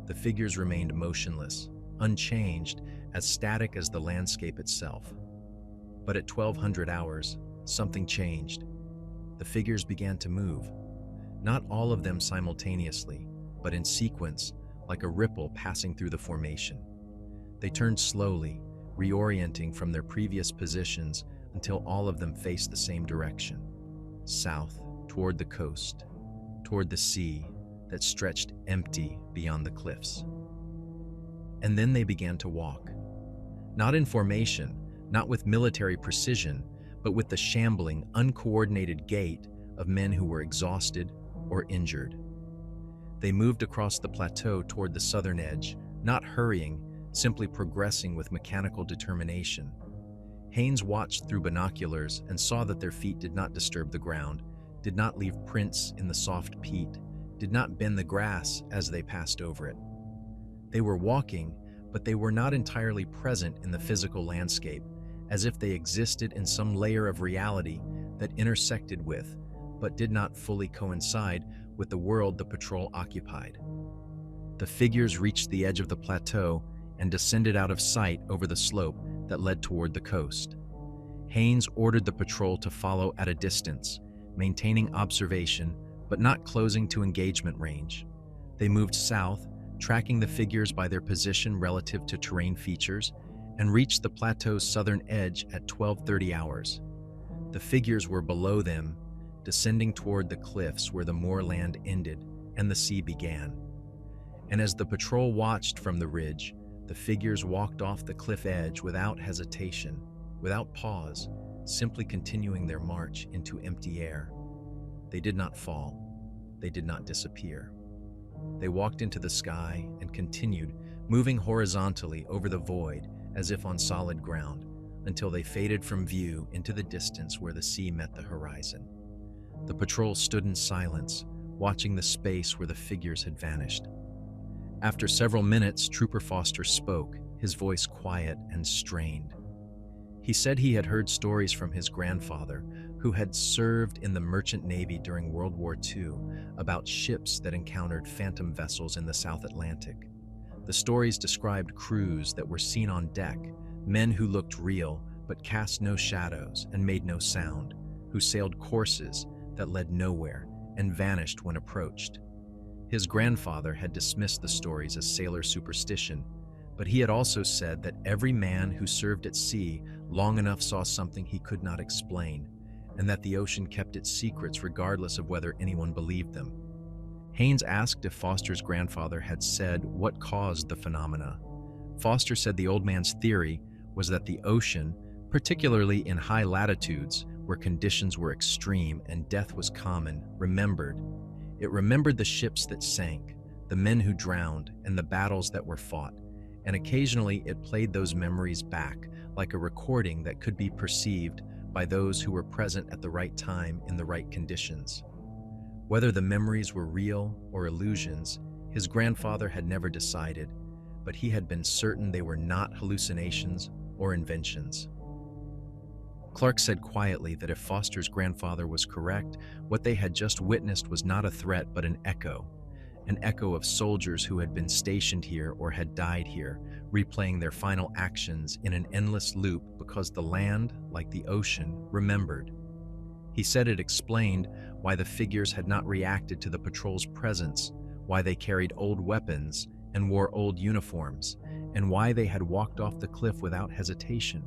The figures remained motionless, unchanged, as static as the landscape itself. But at 1200 hours, something changed. The figures began to move, not all of them simultaneously, but in sequence, like a ripple passing through the formation. They turned slowly, reorienting from their previous positions until all of them faced the same direction, south, toward the coast, toward the sea that stretched empty beyond the cliffs. And then they began to walk, not in formation, not with military precision, but with the shambling, uncoordinated gait of men who were exhausted or injured. They moved across the plateau toward the southern edge, not hurrying, simply progressing with mechanical determination. Haynes watched through binoculars and saw that their feet did not disturb the ground, did not leave prints in the soft peat, did not bend the grass as they passed over it. They were walking, but they were not entirely present in the physical landscape, as if they existed in some layer of reality that intersected with, but did not fully coincide with the world the patrol occupied. The figures reached the edge of the plateau and descended out of sight over the slope that led toward the coast. Haynes ordered the patrol to follow at a distance, maintaining observation but not closing to engagement range. They moved south, tracking the figures by their position relative to terrain features, and reached the plateau's southern edge at 12:30 hours. The figures were below them, descending toward the cliffs where the moorland ended and the sea began. And as the patrol watched from the ridge, the figures walked off the cliff edge without hesitation, without pause, simply continuing their march into empty air. They did not fall. They did not disappear. They walked into the sky and continued, moving horizontally over the void as if on solid ground, until they faded from view into the distance where the sea met the horizon. The patrol stood in silence, watching the space where the figures had vanished. After several minutes, Trooper Foster spoke, his voice quiet and strained. He said he had heard stories from his grandfather, who had served in the merchant navy during World War II, about ships that encountered phantom vessels in the South Atlantic. The stories described crews that were seen on deck, men who looked real but cast no shadows and made no sound, who sailed courses that led nowhere and vanished when approached. His grandfather had dismissed the stories as sailor superstition, but he had also said that every man who served at sea long enough saw something he could not explain, and that the ocean kept its secrets regardless of whether anyone believed them. Haynes asked if Foster's grandfather had said what caused the phenomena. Foster said the old man's theory was that the ocean, particularly in high latitudes where conditions were extreme and death was common, remembered. It remembered the ships that sank, the men who drowned, and the battles that were fought, and occasionally it played those memories back like a recording that could be perceived by those who were present at the right time in the right conditions. Whether the memories were real or illusions, his grandfather had never decided, but he had been certain they were not hallucinations or inventions. Clark said quietly that if Foster's grandfather was correct, what they had just witnessed was not a threat but an echo of soldiers who had been stationed here or had died here, replaying their final actions in an endless loop because the land, like the ocean, remembered. He said it explained why the figures had not reacted to the patrol's presence, why they carried old weapons and wore old uniforms, and why they had walked off the cliff without hesitation.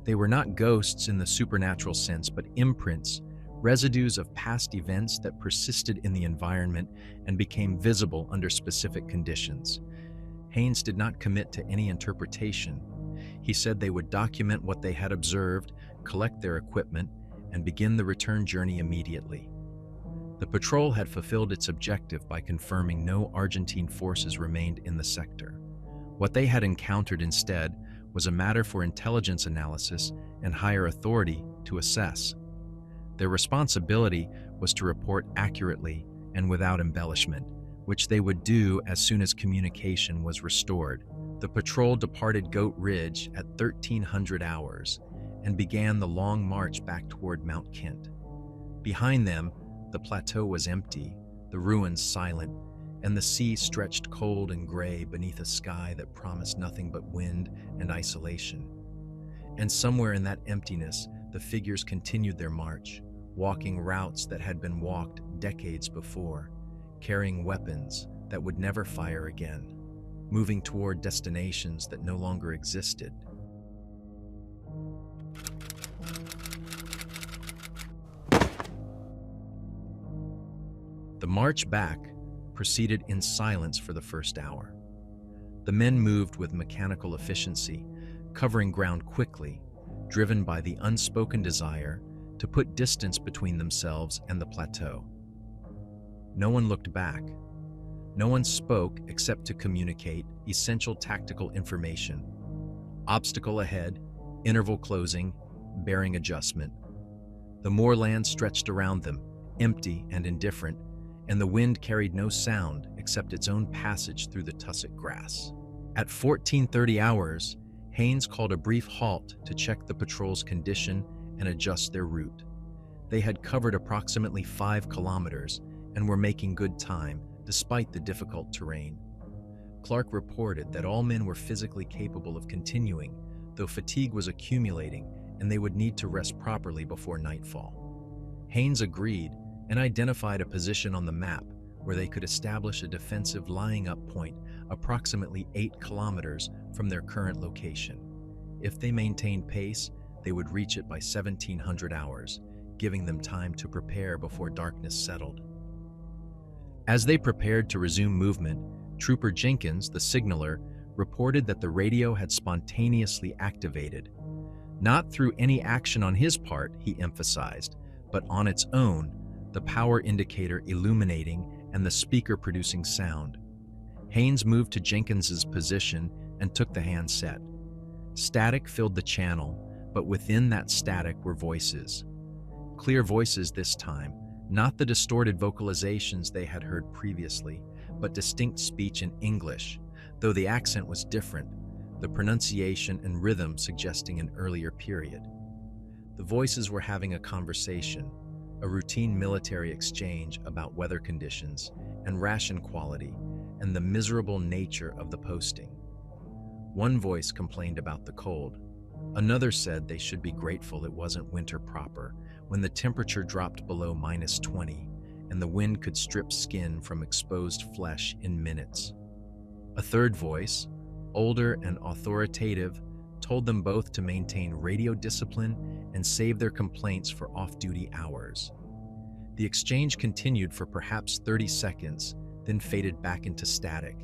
They were not ghosts in the supernatural sense, but imprints, residues of past events that persisted in the environment and became visible under specific conditions. Haynes did not commit to any interpretation. He said they would document what they had observed, collect their equipment, and begin the return journey immediately. The patrol had fulfilled its objective by confirming no Argentine forces remained in the sector. What they had encountered instead was a matter for intelligence analysis and higher authority to assess. Their responsibility was to report accurately and without embellishment, which they would do as soon as communication was restored. The patrol departed Goat Ridge at 1300 hours and began the long march back toward Mount Kent. Behind them, the plateau was empty, the ruins silent, and the sea stretched cold and gray beneath a sky that promised nothing but wind and isolation. And somewhere in that emptiness, the figures continued their march, walking routes that had been walked decades before, carrying weapons that would never fire again, moving toward destinations that no longer existed. The march back proceeded in silence for the first hour. The men moved with mechanical efficiency, covering ground quickly, driven by the unspoken desire to put distance between themselves and the plateau. No one looked back. No one spoke except to communicate essential tactical information. Obstacle ahead, interval closing, bearing adjustment. The moorland stretched around them, empty and indifferent, and the wind carried no sound except its own passage through the tussock grass. At 14:30 hours, Haynes called a brief halt to check the patrol's condition and adjust their route. They had covered approximately 5 kilometers and were making good time despite the difficult terrain. Clark reported that all men were physically capable of continuing, though fatigue was accumulating and they would need to rest properly before nightfall. Haynes agreed and identified a position on the map where they could establish a defensive lying-up point approximately 8 kilometers from their current location. If they maintained pace, they would reach it by 1700 hours, giving them time to prepare before darkness settled. As they prepared to resume movement, Trooper Jenkins, the signaler, reported that the radio had spontaneously activated. Not through any action on his part, he emphasized, but on its own, the power indicator illuminating and the speaker producing sound. Haynes moved to Jenkins's position and took the handset. Static filled the channel, but within that static were voices. Clear voices this time, not the distorted vocalizations they had heard previously, but distinct speech in English, though the accent was different, the pronunciation and rhythm suggesting an earlier period. The voices were having a conversation, a routine military exchange about weather conditions and ration quality and the miserable nature of the posting. One voice complained about the cold. Another said they should be grateful it wasn't winter proper, when the temperature dropped below -20 and the wind could strip skin from exposed flesh in minutes. A third voice, older and authoritative, told them both to maintain radio discipline and save their complaints for off-duty hours. The exchange continued for perhaps 30 seconds, then faded back into static.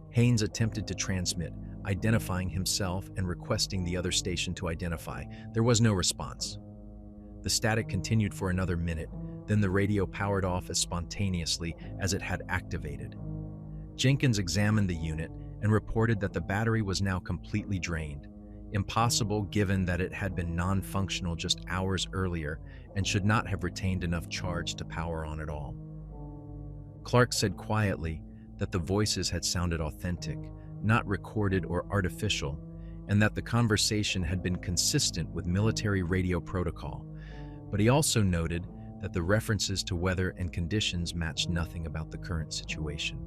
Haynes attempted to transmit, identifying himself and requesting the other station to identify. There was no response. The static continued for another minute, then the radio powered off as spontaneously as it had activated. Jenkins examined the unit and reported that the battery was now completely drained. Impossible given that it had been non-functional just hours earlier and should not have retained enough charge to power on at all. Clark said quietly that the voices had sounded authentic, not recorded or artificial, and that the conversation had been consistent with military radio protocol. But he also noted that the references to weather and conditions matched nothing about the current situation.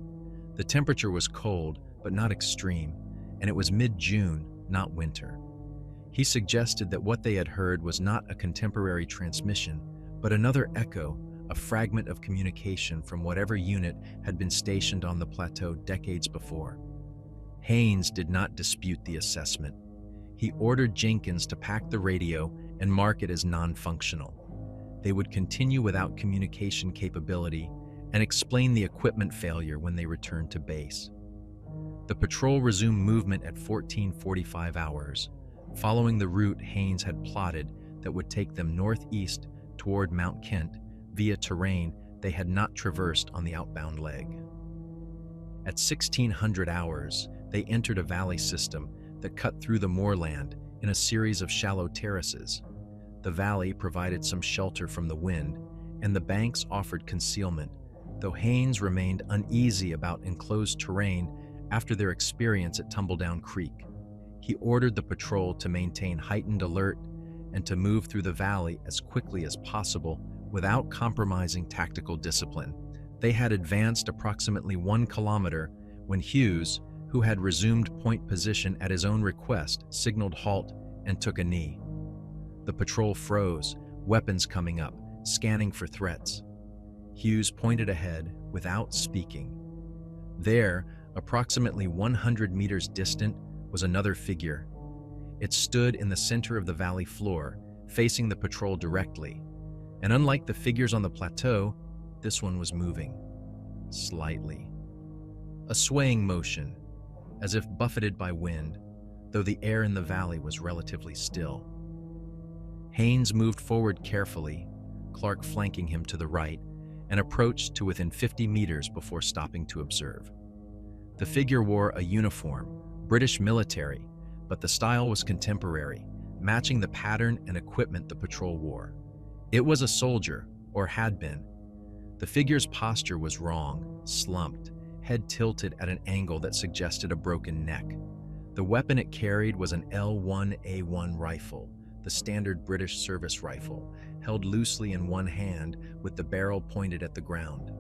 The temperature was cold, but not extreme, and it was mid-June, not winter. He suggested that what they had heard was not a contemporary transmission, but another echo, a fragment of communication from whatever unit had been stationed on the plateau decades before. Haynes did not dispute the assessment. He ordered Jenkins to pack the radio and mark it as non-functional. They would continue without communication capability and explain the equipment failure when they returned to base. The patrol resumed movement at 14:45 hours, following the route Haynes had plotted that would take them northeast toward Mount Kent via terrain they had not traversed on the outbound leg. At 1600 hours, they entered a valley system that cut through the moorland in a series of shallow terraces. The valley provided some shelter from the wind, and the banks offered concealment, though Haynes remained uneasy about enclosed terrain after their experience at Tumbledown Creek. He ordered the patrol to maintain heightened alert and to move through the valley as quickly as possible without compromising tactical discipline. They had advanced approximately 1 kilometer when Hughes, who had resumed point position at his own request, signaled halt and took a knee. The patrol froze, weapons coming up, scanning for threats. Hughes pointed ahead without speaking. There, approximately 100 meters distant, was another figure. It stood in the center of the valley floor, facing the patrol directly. And unlike the figures on the plateau, this one was moving. Slightly. A swaying motion, as if buffeted by wind, though the air in the valley was relatively still. Haynes moved forward carefully, Clark flanking him to the right, and approached to within 50 meters before stopping to observe. The figure wore a uniform, British military, but the style was contemporary, matching the pattern and equipment the patrol wore. It was a soldier, or had been. The figure's posture was wrong, slumped, head tilted at an angle that suggested a broken neck. The weapon it carried was an L1A1 rifle, the standard British service rifle, held loosely in one hand with the barrel pointed at the ground.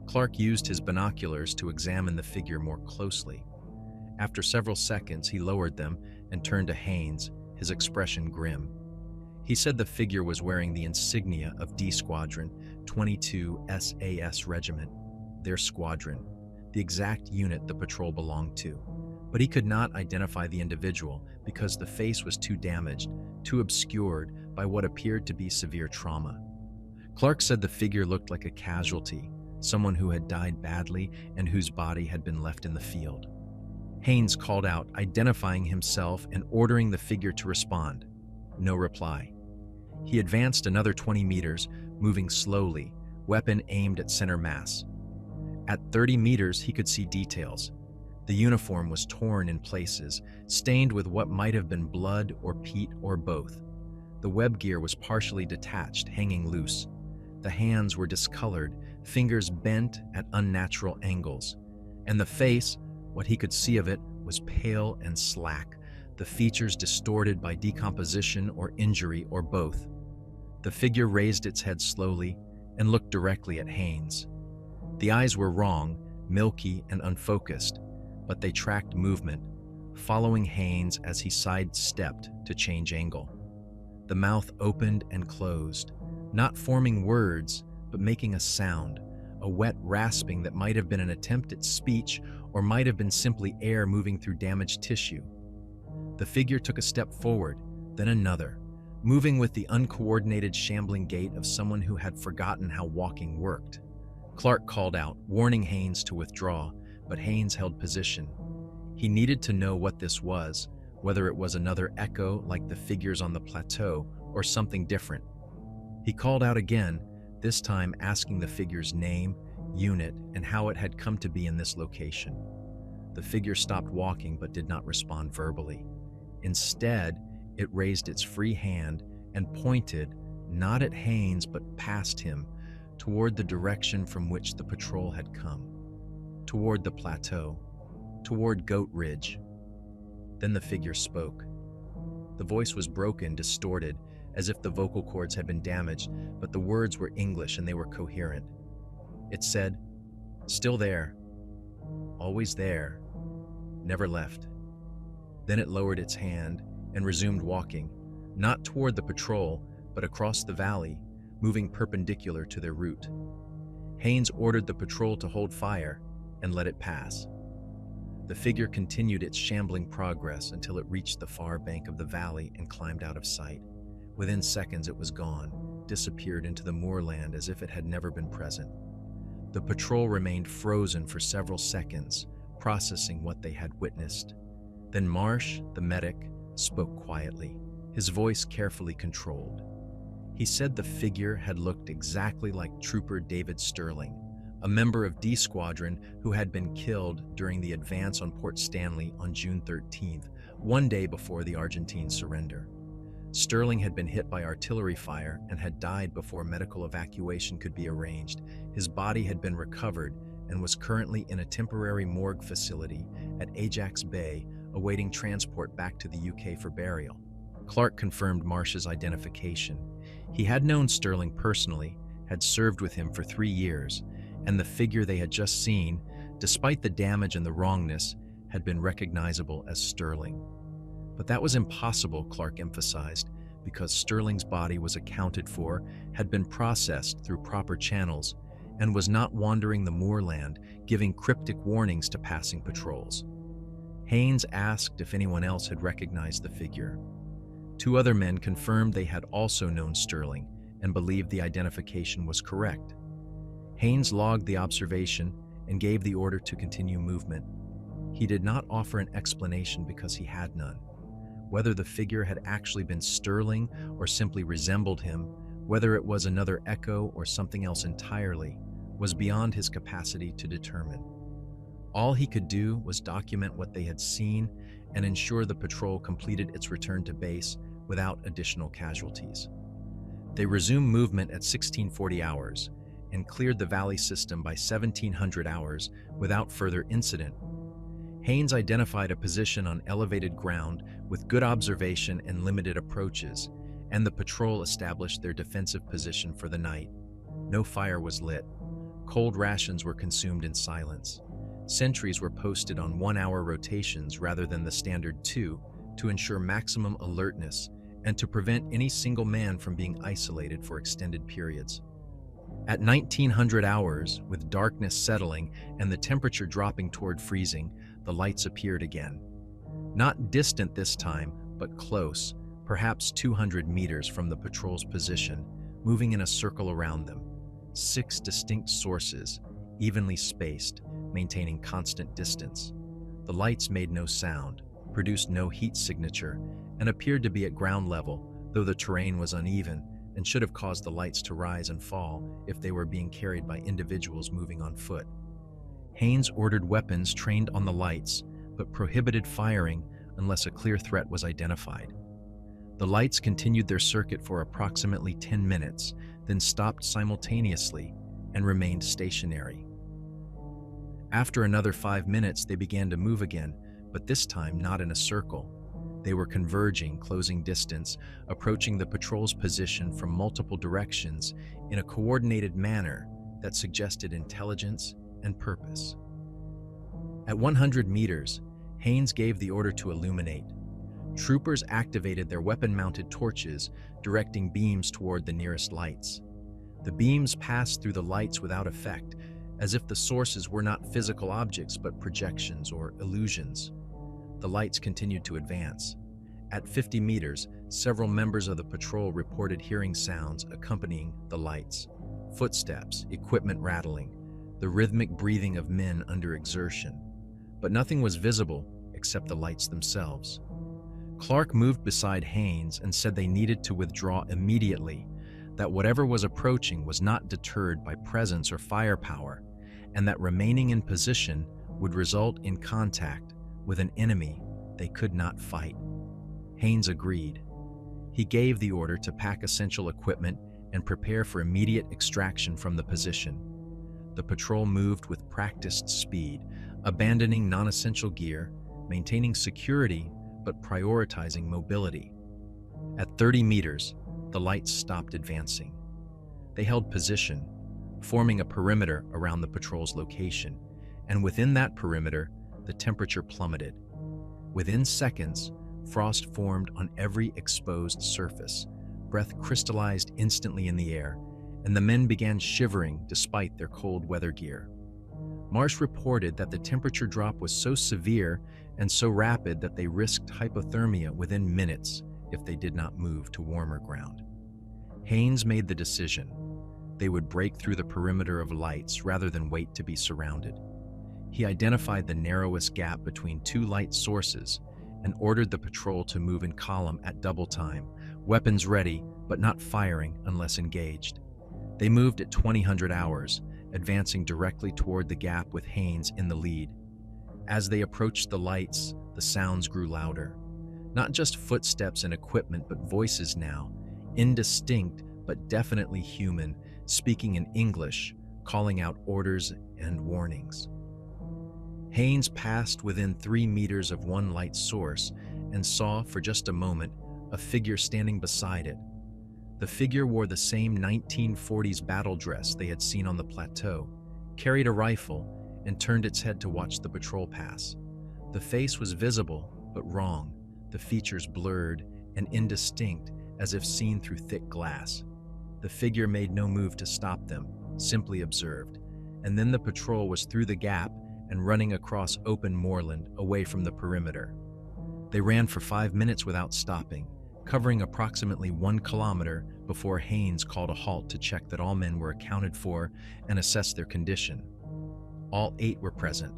Clark used his binoculars to examine the figure more closely. After several seconds, he lowered them and turned to Haynes, his expression grim. He said the figure was wearing the insignia of D Squadron, 22 SAS Regiment, their squadron, the exact unit the patrol belonged to. But he could not identify the individual because the face was too damaged, too obscured by what appeared to be severe trauma. Clark said the figure looked like a casualty, someone who had died badly and whose body had been left in the field. Haynes called out, identifying himself and ordering the figure to respond. No reply. He advanced another 20 meters, moving slowly, weapon aimed at center mass. At 30 meters, he could see details. The uniform was torn in places, stained with what might have been blood or peat or both. The web gear was partially detached, hanging loose. The hands were discolored, fingers bent at unnatural angles. And the face, what he could see of it, was pale and slack, the features distorted by decomposition or injury or both. The figure raised its head slowly and looked directly at Haynes. The eyes were wrong, milky and unfocused, but they tracked movement, following Haynes as he sidestepped to change angle. The mouth opened and closed, not forming words, but making a sound, a wet rasping that might have been an attempt at speech or might have been simply air moving through damaged tissue. The figure took a step forward, then another, moving with the uncoordinated, shambling gait of someone who had forgotten how walking worked. Clark called out, warning Haynes to withdraw, but Haynes held position. He needed to know what this was, whether it was another echo like the figures on the plateau or something different. He called out again, this time asking the figure's name, unit, and how it had come to be in this location. The figure stopped walking but did not respond verbally. Instead, it raised its free hand and pointed, not at Haynes but past him, toward the direction from which the patrol had come, toward the plateau, toward Goat Ridge. Then the figure spoke. The voice was broken, distorted, as if the vocal cords had been damaged, but the words were English and they were coherent. It said, "Still there, always there, never left." Then it lowered its hand and resumed walking, not toward the patrol, but across the valley, moving perpendicular to their route. Haynes ordered the patrol to hold fire and let it pass. The figure continued its shambling progress until it reached the far bank of the valley and climbed out of sight. Within seconds it was gone, disappeared into the moorland as if it had never been present. The patrol remained frozen for several seconds, processing what they had witnessed. Then Marsh, the medic, spoke quietly, his voice carefully controlled. He said the figure had looked exactly like Trooper David Sterling, a member of D Squadron who had been killed during the advance on Port Stanley on June 13th, one day before the Argentine surrender. Sterling had been hit by artillery fire and had died before medical evacuation could be arranged. His body had been recovered and was currently in a temporary morgue facility at Ajax Bay, awaiting transport back to the UK for burial. Clark confirmed Marsh's identification. He had known Sterling personally, had served with him for 3 years, and the figure they had just seen, despite the damage and the wrongness, had been recognizable as Sterling. But that was impossible, Clark emphasized, because Sterling's body was accounted for, had been processed through proper channels, and was not wandering the moorland, giving cryptic warnings to passing patrols. Haynes asked if anyone else had recognized the figure. 2 other men confirmed they had also known Sterling and believed the identification was correct. Haynes logged the observation and gave the order to continue movement. He did not offer an explanation because he had none. Whether the figure had actually been Sterling or simply resembled him, whether it was another echo or something else entirely, was beyond his capacity to determine. All he could do was document what they had seen and ensure the patrol completed its return to base without additional casualties. They resumed movement at 1640 hours and cleared the valley system by 1700 hours without further incident. Haynes identified a position on elevated ground with good observation and limited approaches, and the patrol established their defensive position for the night. No fire was lit. Cold rations were consumed in silence. Sentries were posted on 1-hour rotations rather than the standard 2 to ensure maximum alertness and to prevent any single man from being isolated for extended periods. At 1900 hours, with darkness settling and the temperature dropping toward freezing, the lights appeared again. Not distant this time, but close, perhaps 200 meters from the patrol's position, moving in a circle around them. 6 distinct sources, evenly spaced, maintaining constant distance. The lights made no sound, produced no heat signature, and appeared to be at ground level, though the terrain was uneven and should have caused the lights to rise and fall if they were being carried by individuals moving on foot. Haynes ordered weapons trained on the lights, but prohibited firing unless a clear threat was identified. The lights continued their circuit for approximately 10 minutes, then stopped simultaneously and remained stationary. After another 5 minutes, they began to move again, but this time not in a circle. They were converging, closing distance, approaching the patrol's position from multiple directions in a coordinated manner that suggested intelligence and purpose. At 100 meters, Haynes gave the order to illuminate. Troopers activated their weapon-mounted torches, directing beams toward the nearest lights. The beams passed through the lights without effect, as if the sources were not physical objects but projections or illusions. The lights continued to advance. At 50 meters, several members of the patrol reported hearing sounds accompanying the lights. Footsteps, equipment rattling, the rhythmic breathing of men under exertion. But nothing was visible except the lights themselves. Clark moved beside Haynes and said they needed to withdraw immediately, that whatever was approaching was not deterred by presence or firepower, and that remaining in position would result in contact with an enemy they could not fight. Haynes agreed. He gave the order to pack essential equipment and prepare for immediate extraction from the position. The patrol moved with practiced speed, abandoning non-essential gear, maintaining security, but prioritizing mobility. At 30 meters, the lights stopped advancing. They held position, forming a perimeter around the patrol's location, and within that perimeter, the temperature plummeted. Within seconds, frost formed on every exposed surface. Breath crystallized instantly in the air, and the men began shivering despite their cold weather gear. Marsh reported that the temperature drop was so severe and so rapid that they risked hypothermia within minutes if they did not move to warmer ground. Haynes made the decision. They would break through the perimeter of lights rather than wait to be surrounded. He identified the narrowest gap between 2 light sources and ordered the patrol to move in column at double time, weapons ready but not firing unless engaged. They moved at 2000 hours, advancing directly toward the gap with Haynes in the lead. As they approached the lights, the sounds grew louder. Not just footsteps and equipment, but voices now, indistinct but definitely human, speaking in English, calling out orders and warnings. Haynes passed within 3 meters of one light source and saw, for just a moment, a figure standing beside it. The figure wore the same 1940s battle dress they had seen on the plateau, carried a rifle, and turned its head to watch the patrol pass. The face was visible, but wrong, the features blurred and indistinct as if seen through thick glass. The figure made no move to stop them, simply observed, and then the patrol was through the gap and running across open moorland away from the perimeter. They ran for 5 minutes without stopping, covering approximately 1 kilometer before Haynes called a halt to check that all men were accounted for and assess their condition. All 8 were present.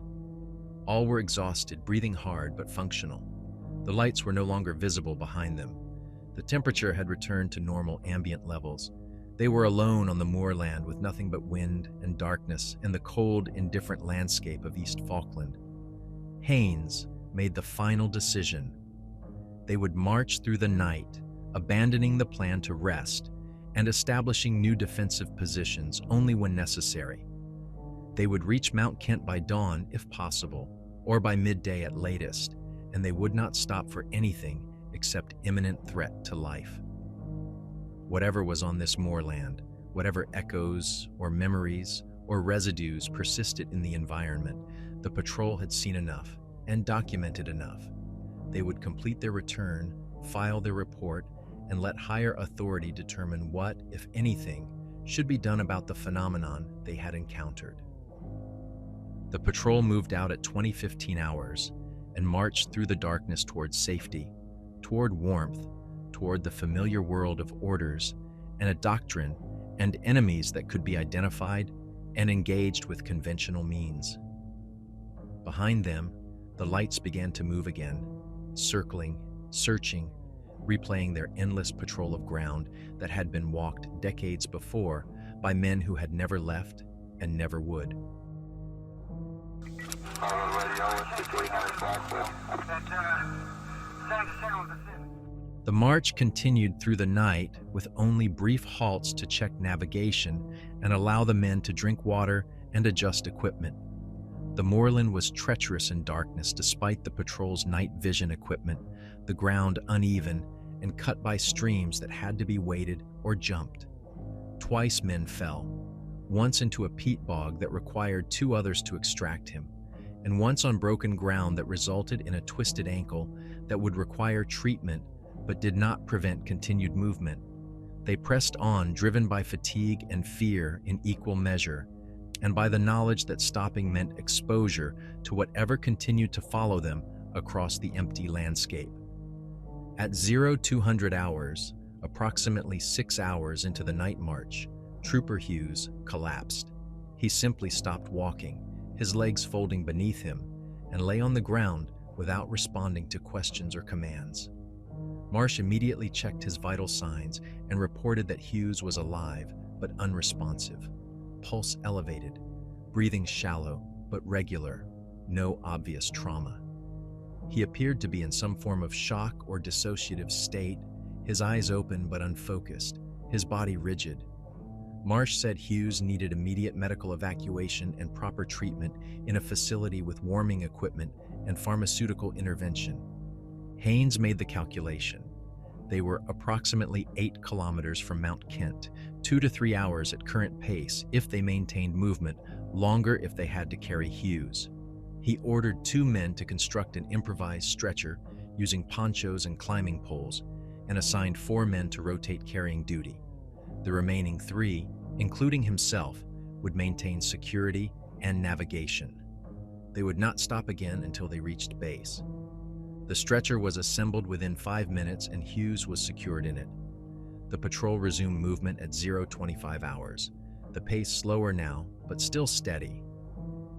All were exhausted, breathing hard but functional. The lights were no longer visible behind them. The temperature had returned to normal ambient levels. They were alone on the moorland with nothing but wind and darkness and the cold, indifferent landscape of East Falkland. Haynes made the final decision. They would march through the night, abandoning the plan to rest and establishing new defensive positions only when necessary. They would reach Mount Kent by dawn if possible, or by midday at latest, and they would not stop for anything except imminent threat to life. Whatever was on this moorland, whatever echoes or memories or residues persisted in the environment, the patrol had seen enough and documented enough. They would complete their return, file their report, and let higher authority determine what, if anything, should be done about the phenomenon they had encountered. The patrol moved out at 20:15 hours and marched through the darkness toward safety, toward warmth, toward the familiar world of orders and a doctrine and enemies that could be identified and engaged with conventional means. Behind them, the lights began to move again, circling, searching, replaying their endless patrol of ground that had been walked decades before by men who had never left and never would. The march continued through the night with only brief halts to check navigation and allow the men to drink water and adjust equipment. The moorland was treacherous in darkness despite the patrol's night vision equipment, the ground uneven and cut by streams that had to be waded or jumped. Twice men fell, once into a peat bog that required 2 others to extract him, and once on broken ground that resulted in a twisted ankle that would require treatment but did not prevent continued movement. They pressed on, driven by fatigue and fear in equal measure, and by the knowledge that stopping meant exposure to whatever continued to follow them across the empty landscape. At 0200 hours, approximately 6 hours into the night march, Trooper Hughes collapsed. He simply stopped walking, his legs folding beneath him, and lay on the ground without responding to questions or commands. Marsh immediately checked his vital signs and reported that Hughes was alive but unresponsive, pulse elevated, breathing shallow but regular, no obvious trauma. He appeared to be in some form of shock or dissociative state, his eyes open but unfocused, his body rigid. Marsh said Hughes needed immediate medical evacuation and proper treatment in a facility with warming equipment and pharmaceutical intervention. Haynes made the calculation. They were approximately 8 kilometers from Mount Kent, 2 to 3 hours at current pace if they maintained movement, longer if they had to carry Hughes. He ordered 2 men to construct an improvised stretcher using ponchos and climbing poles, and assigned 4 men to rotate carrying duty. The remaining 3, including himself, would maintain security and navigation. They would not stop again until they reached base. The stretcher was assembled within 5 minutes and Hughes was secured in it. The patrol resumed movement at 0:25 hours, the pace slower now, but still steady.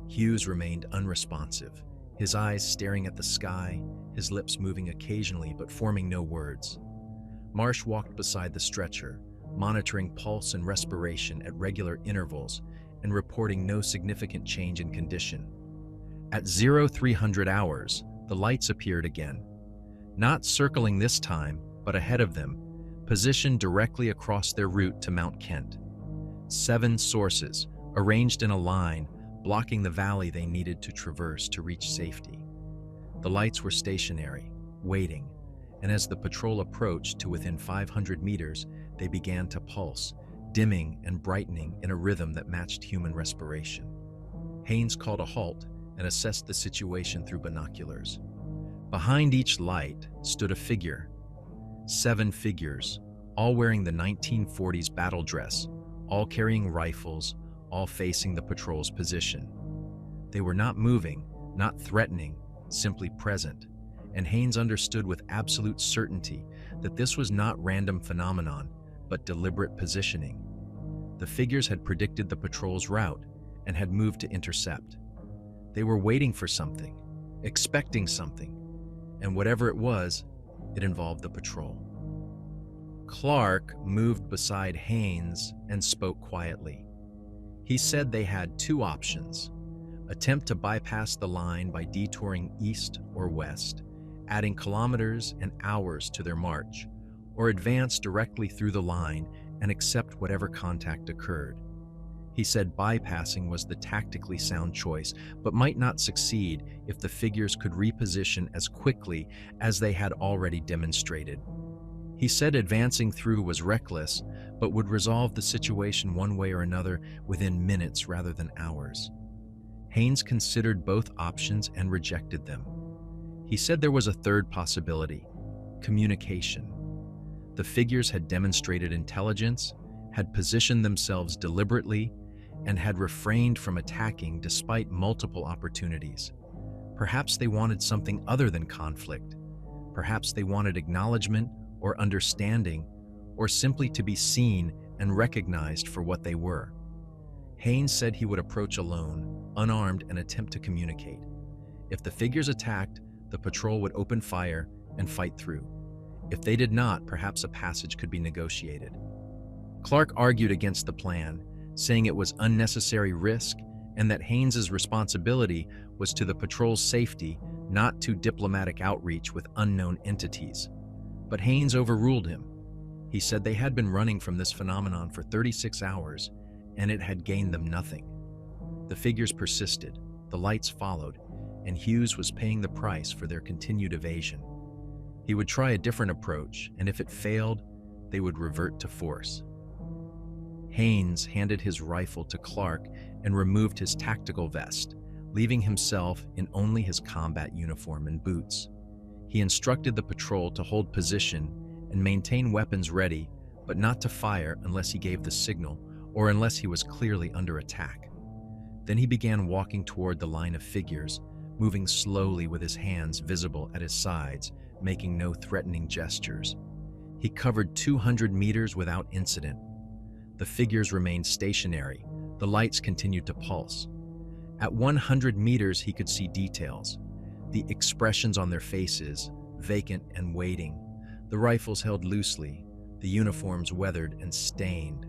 Hughes remained unresponsive, his eyes staring at the sky, his lips moving occasionally but forming no words. Marsh walked beside the stretcher, monitoring pulse and respiration at regular intervals and reporting no significant change in condition. At 0300 hours, the lights appeared again, not circling this time, but ahead of them, positioned directly across their route to Mount Kent. 7 sources, arranged in a line, blocking the valley they needed to traverse to reach safety. The lights were stationary, waiting, and as the patrol approached to within 500 meters, they began to pulse, dimming and brightening in a rhythm that matched human respiration. Haynes called a halt and assessed the situation through binoculars. Behind each light stood a figure. 7 figures, all wearing the 1940s battle dress, all carrying rifles, all facing the patrol's position. They were not moving, not threatening, simply present, and Haynes understood with absolute certainty that this was not random phenomenon, but deliberate positioning. The figures had predicted the patrol's route and had moved to intercept. They were waiting for something, expecting something, and whatever it was, it involved the patrol. Clark moved beside Haynes and spoke quietly. He said they had 2 options: attempt to bypass the line by detouring east or west, adding kilometers and hours to their march, or advance directly through the line and accept whatever contact occurred. He said bypassing was the tactically sound choice, but might not succeed if the figures could reposition as quickly as they had already demonstrated. He said advancing through was reckless, but would resolve the situation one way or another within minutes rather than hours. Haynes considered both options and rejected them. He said there was a third possibility: communication. The figures had demonstrated intelligence, had positioned themselves deliberately, and had refrained from attacking despite multiple opportunities. Perhaps they wanted something other than conflict. Perhaps they wanted acknowledgement or understanding, or simply to be seen and recognized for what they were. Haynes said he would approach alone, unarmed, and attempt to communicate. If the figures attacked, the patrol would open fire and fight through. If they did not, perhaps a passage could be negotiated. Clark argued against the plan, saying it was unnecessary risk and that Haynes's responsibility was to the patrol's safety, not to diplomatic outreach with unknown entities. But Haynes overruled him. He said they had been running from this phenomenon for 36 hours, and it had gained them nothing. The figures persisted, the lights followed, and Hughes was paying the price for their continued evasion. He would try a different approach, and if it failed, they would revert to force. Haynes handed his rifle to Clark and removed his tactical vest, leaving himself in only his combat uniform and boots. He instructed the patrol to hold position and maintain weapons ready, but not to fire unless he gave the signal or unless he was clearly under attack. Then he began walking toward the line of figures, moving slowly with his hands visible at his sides, making no threatening gestures. He covered 200 meters without incident. The figures remained stationary. The lights continued to pulse. At 100 meters, he could see details. The expressions on their faces, vacant and waiting. The rifles held loosely, the uniforms weathered and stained.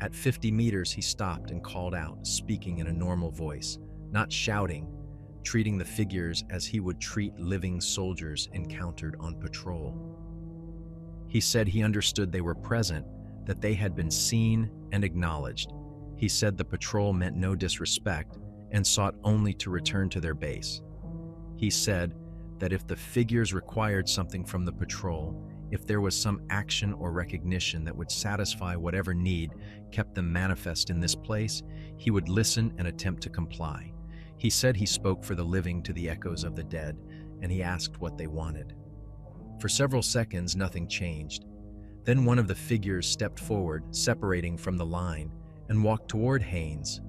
At 50 meters, he stopped and called out, speaking in a normal voice, not shouting, treating the figures as he would treat living soldiers encountered on patrol. He said he understood they were present, that they had been seen and acknowledged. He said the patrol meant no disrespect and sought only to return to their base. He said that if the figures required something from the patrol, if there was some action or recognition that would satisfy whatever need kept them manifest in this place, he would listen and attempt to comply. He said he spoke for the living to the echoes of the dead, and he asked what they wanted. For several seconds, nothing changed. Then one of the figures stepped forward, separating from the line, and walked toward Haynes.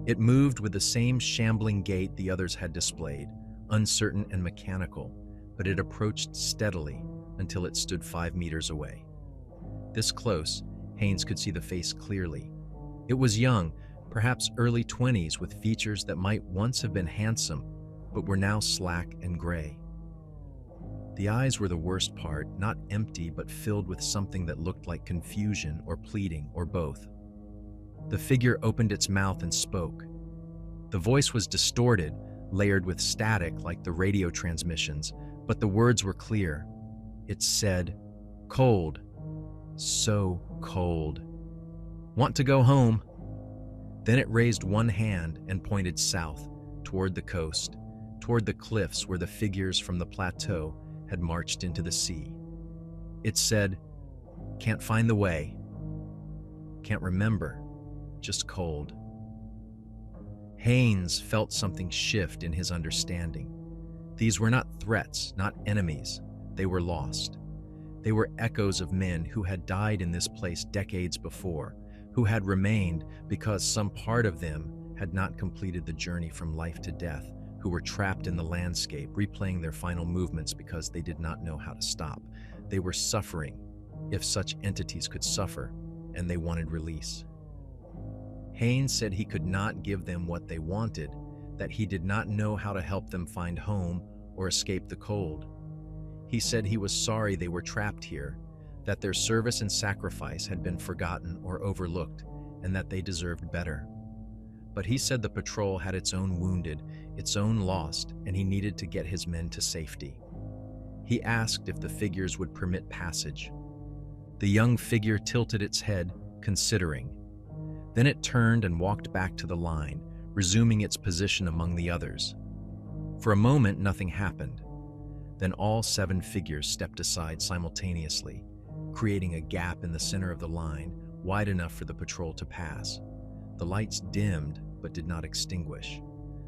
It moved with the same shambling gait the others had displayed, uncertain and mechanical, but it approached steadily until it stood 5 meters away. This close, Haynes could see the face clearly. It was young, perhaps early 20s, with features that might once have been handsome, but were now slack and gray. The eyes were the worst part, not empty, but filled with something that looked like confusion or pleading, or both. The figure opened its mouth and spoke. The voice was distorted, layered with static like the radio transmissions, but the words were clear. It said, "Cold, so cold. Want to go home." Then it raised one hand and pointed south, toward the coast, toward the cliffs where the figures from the plateau had marched into the sea. It said, "Can't find the way. Can't remember. Just cold." Haynes felt something shift in his understanding. These were not threats, not enemies. They were lost. They were echoes of men who had died in this place decades before, who had remained because some part of them had not completed the journey from life to death, who were trapped in the landscape, replaying their final movements because they did not know how to stop. They were suffering, if such entities could suffer, and they wanted release. Haynes said he could not give them what they wanted, that he did not know how to help them find home or escape the cold. He said he was sorry they were trapped here, that their service and sacrifice had been forgotten or overlooked, and that they deserved better. But he said the patrol had its own wounded, its own lost, and he needed to get his men to safety. He asked if the figures would permit passage. The young figure tilted its head, considering. Then it turned and walked back to the line, resuming its position among the others. For a moment, nothing happened. Then all 7 figures stepped aside simultaneously, creating a gap in the center of the line, wide enough for the patrol to pass. The lights dimmed, but did not extinguish.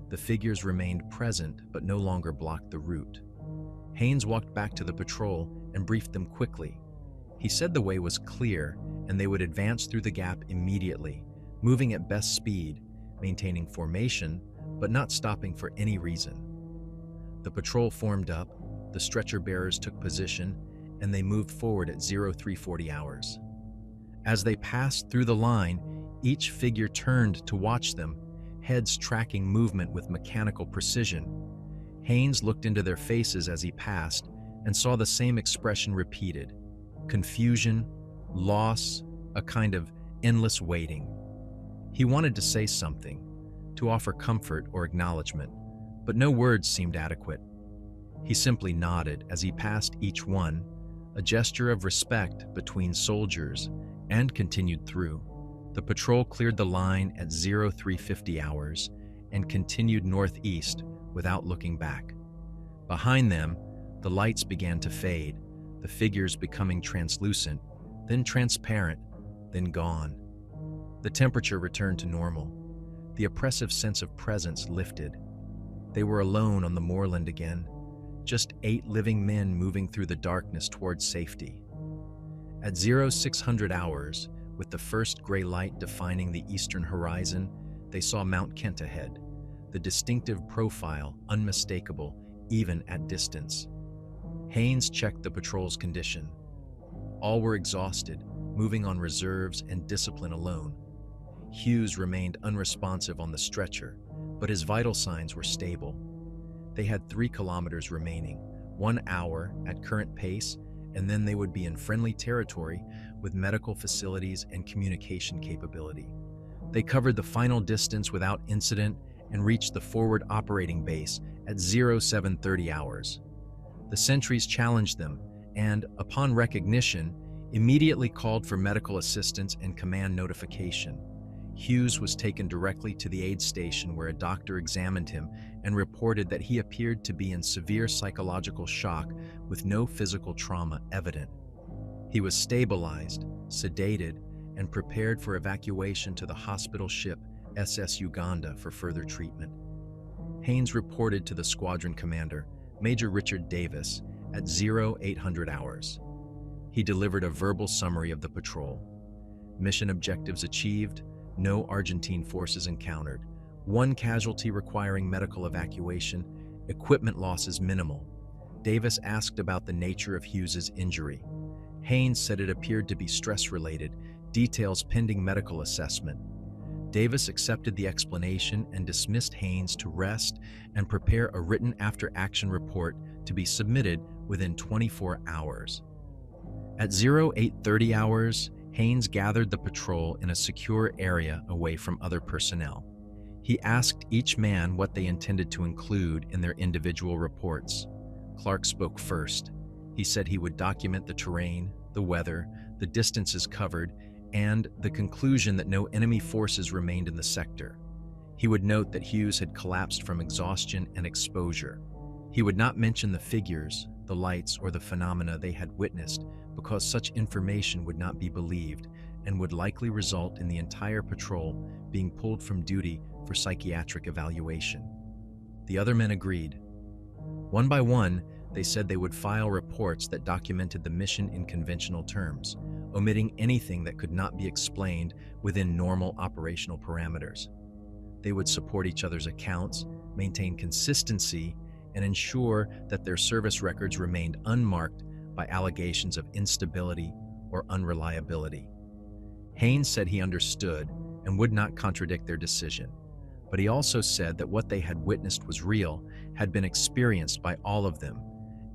The figures remained present, but no longer blocked the route. Haynes walked back to the patrol and briefed them quickly. He said the way was clear, and they would advance through the gap immediately, moving at best speed, maintaining formation, but not stopping for any reason. The patrol formed up, the stretcher bearers took position, and they moved forward at 0340 hours. As they passed through the line, each figure turned to watch them, heads tracking movement with mechanical precision. Haynes looked into their faces as he passed and saw the same expression repeated: confusion, loss, a kind of endless waiting. He wanted to say something, to offer comfort or acknowledgement, but no words seemed adequate. He simply nodded as he passed each one, a gesture of respect between soldiers, and continued through. The patrol cleared the line at 0350 hours and continued northeast without looking back. Behind them, the lights began to fade, the figures becoming translucent, then transparent, then gone. The temperature returned to normal. The oppressive sense of presence lifted. They were alone on the moorland again, just 8 living men moving through the darkness towards safety. At 0600 hours, with the first gray light defining the eastern horizon, they saw Mount Kent ahead, the distinctive profile unmistakable even at distance. Haynes checked the patrol's condition. All were exhausted, moving on reserves and discipline alone. Hughes remained unresponsive on the stretcher, but his vital signs were stable. They had 3 kilometers remaining, 1 hour at current pace, and then they would be in friendly territory with medical facilities and communication capability. They covered the final distance without incident and reached the forward operating base at 0730 hours. The sentries challenged them and, upon recognition, immediately called for medical assistance and command notification. Hughes was taken directly to the aid station where a doctor examined him and reported that he appeared to be in severe psychological shock with no physical trauma evident. He was stabilized, sedated, and prepared for evacuation to the hospital ship SS Uganda for further treatment. Haynes reported to the squadron commander, Major Richard Davis, at 0800 hours. He delivered a verbal summary of the patrol. Mission objectives achieved, no Argentine forces encountered, 1 casualty requiring medical evacuation, equipment losses minimal. Davis asked about the nature of Hughes's injury. Haynes said it appeared to be stress-related, details pending medical assessment. Davis accepted the explanation and dismissed Haynes to rest and prepare a written after-action report to be submitted within 24 hours. At 0830 hours, Haynes gathered the patrol in a secure area away from other personnel. He asked each man what they intended to include in their individual reports. Clark spoke first. He said he would document the terrain, the weather, the distances covered, and the conclusion that no enemy forces remained in the sector. He would note that Hughes had collapsed from exhaustion and exposure. He would not mention the figures, the lights, or the phenomena they had witnessed, because such information would not be believed and would likely result in the entire patrol being pulled from duty for psychiatric evaluation. The other men agreed. One by one, they said they would file reports that documented the mission in conventional terms, omitting anything that could not be explained within normal operational parameters. They would support each other's accounts, maintain consistency, and ensure that their service records remained unmarked by allegations of instability or unreliability. Haynes said he understood and would not contradict their decision, but he also said that what they had witnessed was real, had been experienced by all of them,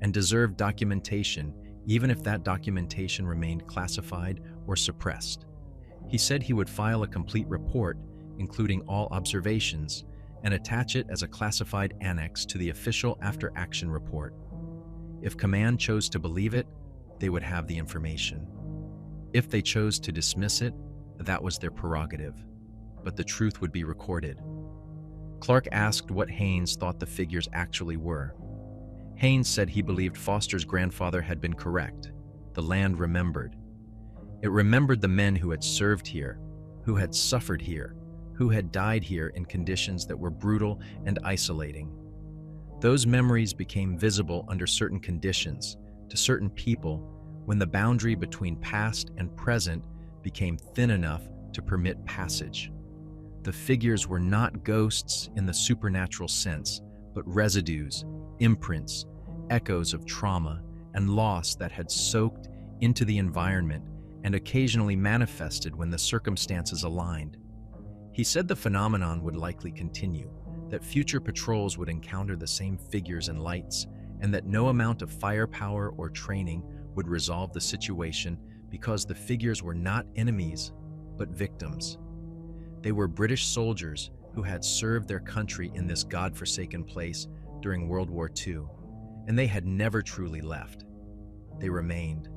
and deserved documentation even if that documentation remained classified or suppressed. He said he would file a complete report, including all observations, and attach it as a classified annex to the official after-action report. If command chose to believe it, they would have the information. If they chose to dismiss it, that was their prerogative, but the truth would be recorded. Clark asked what Haynes thought the figures actually were. Haynes said he believed Foster's grandfather had been correct. The land remembered. It remembered the men who had served here, who had suffered here, who had died here in conditions that were brutal and isolating. Those memories became visible under certain conditions, to certain people, when the boundary between past and present became thin enough to permit passage. The figures were not ghosts in the supernatural sense, but residues, imprints, echoes of trauma and loss that had soaked into the environment and occasionally manifested when the circumstances aligned. He said the phenomenon would likely continue, that future patrols would encounter the same figures and lights, and that no amount of firepower or training would resolve the situation because the figures were not enemies, but victims. They were British soldiers who had served their country in this godforsaken place during World War II, and they had never truly left. They remained,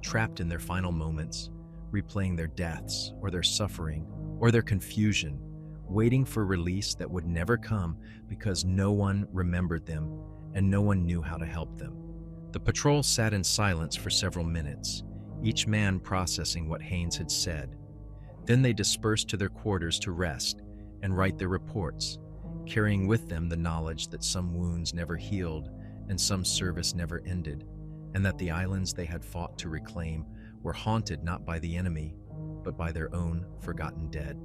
trapped in their final moments, replaying their deaths or their suffering or their confusion, waiting for release that would never come because no one remembered them and no one knew how to help them. The patrol sat in silence for several minutes, each man processing what Haynes had said. Then they dispersed to their quarters to rest and write their reports, carrying with them the knowledge that some wounds never healed and some service never ended, and that the islands they had fought to reclaim were haunted not by the enemy, but by their own forgotten dead.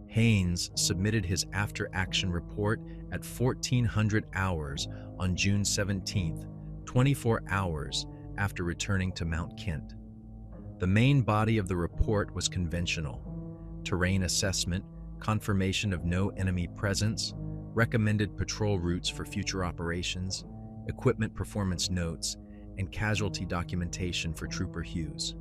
Haynes submitted his after-action report at 1400 hours on June 17th, 24 hours after returning to Mount Kent. The main body of the report was conventional: terrain assessment, confirmation of no enemy presence, recommended patrol routes for future operations, equipment performance notes, and casualty documentation for Trooper Hughes.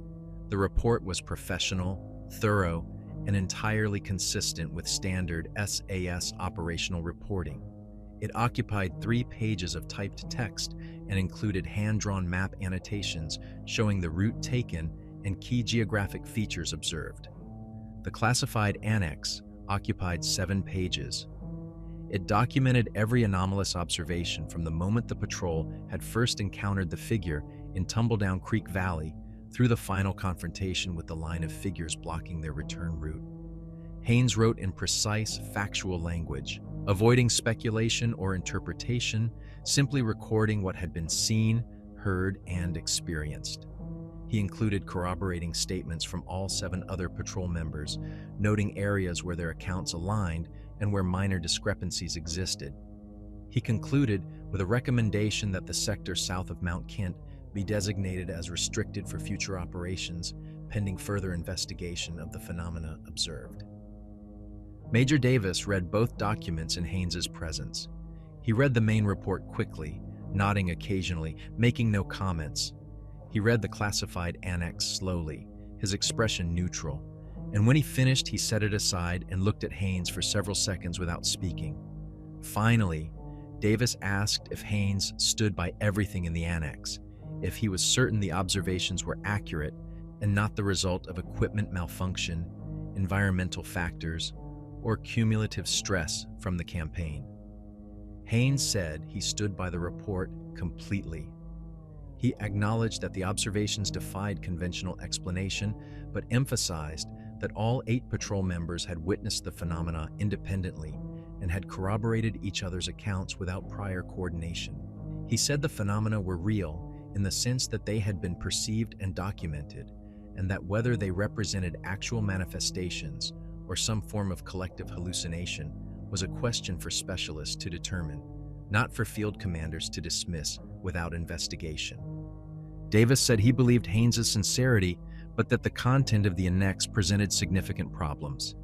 The report was professional, thorough, and entirely consistent with standard SAS operational reporting. It occupied 3 pages of typed text and included hand-drawn map annotations showing the route taken and key geographic features observed. The classified annex occupied 7 pages. It documented every anomalous observation from the moment the patrol had first encountered the figure in Tumbledown Creek Valley through the final confrontation with the line of figures blocking their return route. Haynes wrote in precise, factual language, avoiding speculation or interpretation, simply recording what had been seen, heard, and experienced. He included corroborating statements from all 7 other patrol members, noting areas where their accounts aligned and where minor discrepancies existed. He concluded with a recommendation that the sector south of Mount Kent be designated as restricted for future operations, pending further investigation of the phenomena observed. Major Davis read both documents in Haynes's presence. He read the main report quickly, nodding occasionally, making no comments. He read the classified annex slowly, his expression neutral, and when he finished, he set it aside and looked at Haynes for several seconds without speaking. Finally, Davis asked if Haynes stood by everything in the annex, if he was certain the observations were accurate and not the result of equipment malfunction, environmental factors, or cumulative stress from the campaign. Haynes said he stood by the report completely. He acknowledged that the observations defied conventional explanation, but emphasized that all 8 patrol members had witnessed the phenomena independently and had corroborated each other's accounts without prior coordination. He said the phenomena were real in the sense that they had been perceived and documented, and that whether they represented actual manifestations or some form of collective hallucination was a question for specialists to determine, not for field commanders to dismiss without investigation. Davis said he believed Haynes's sincerity, but that the content of the annex presented significant problems.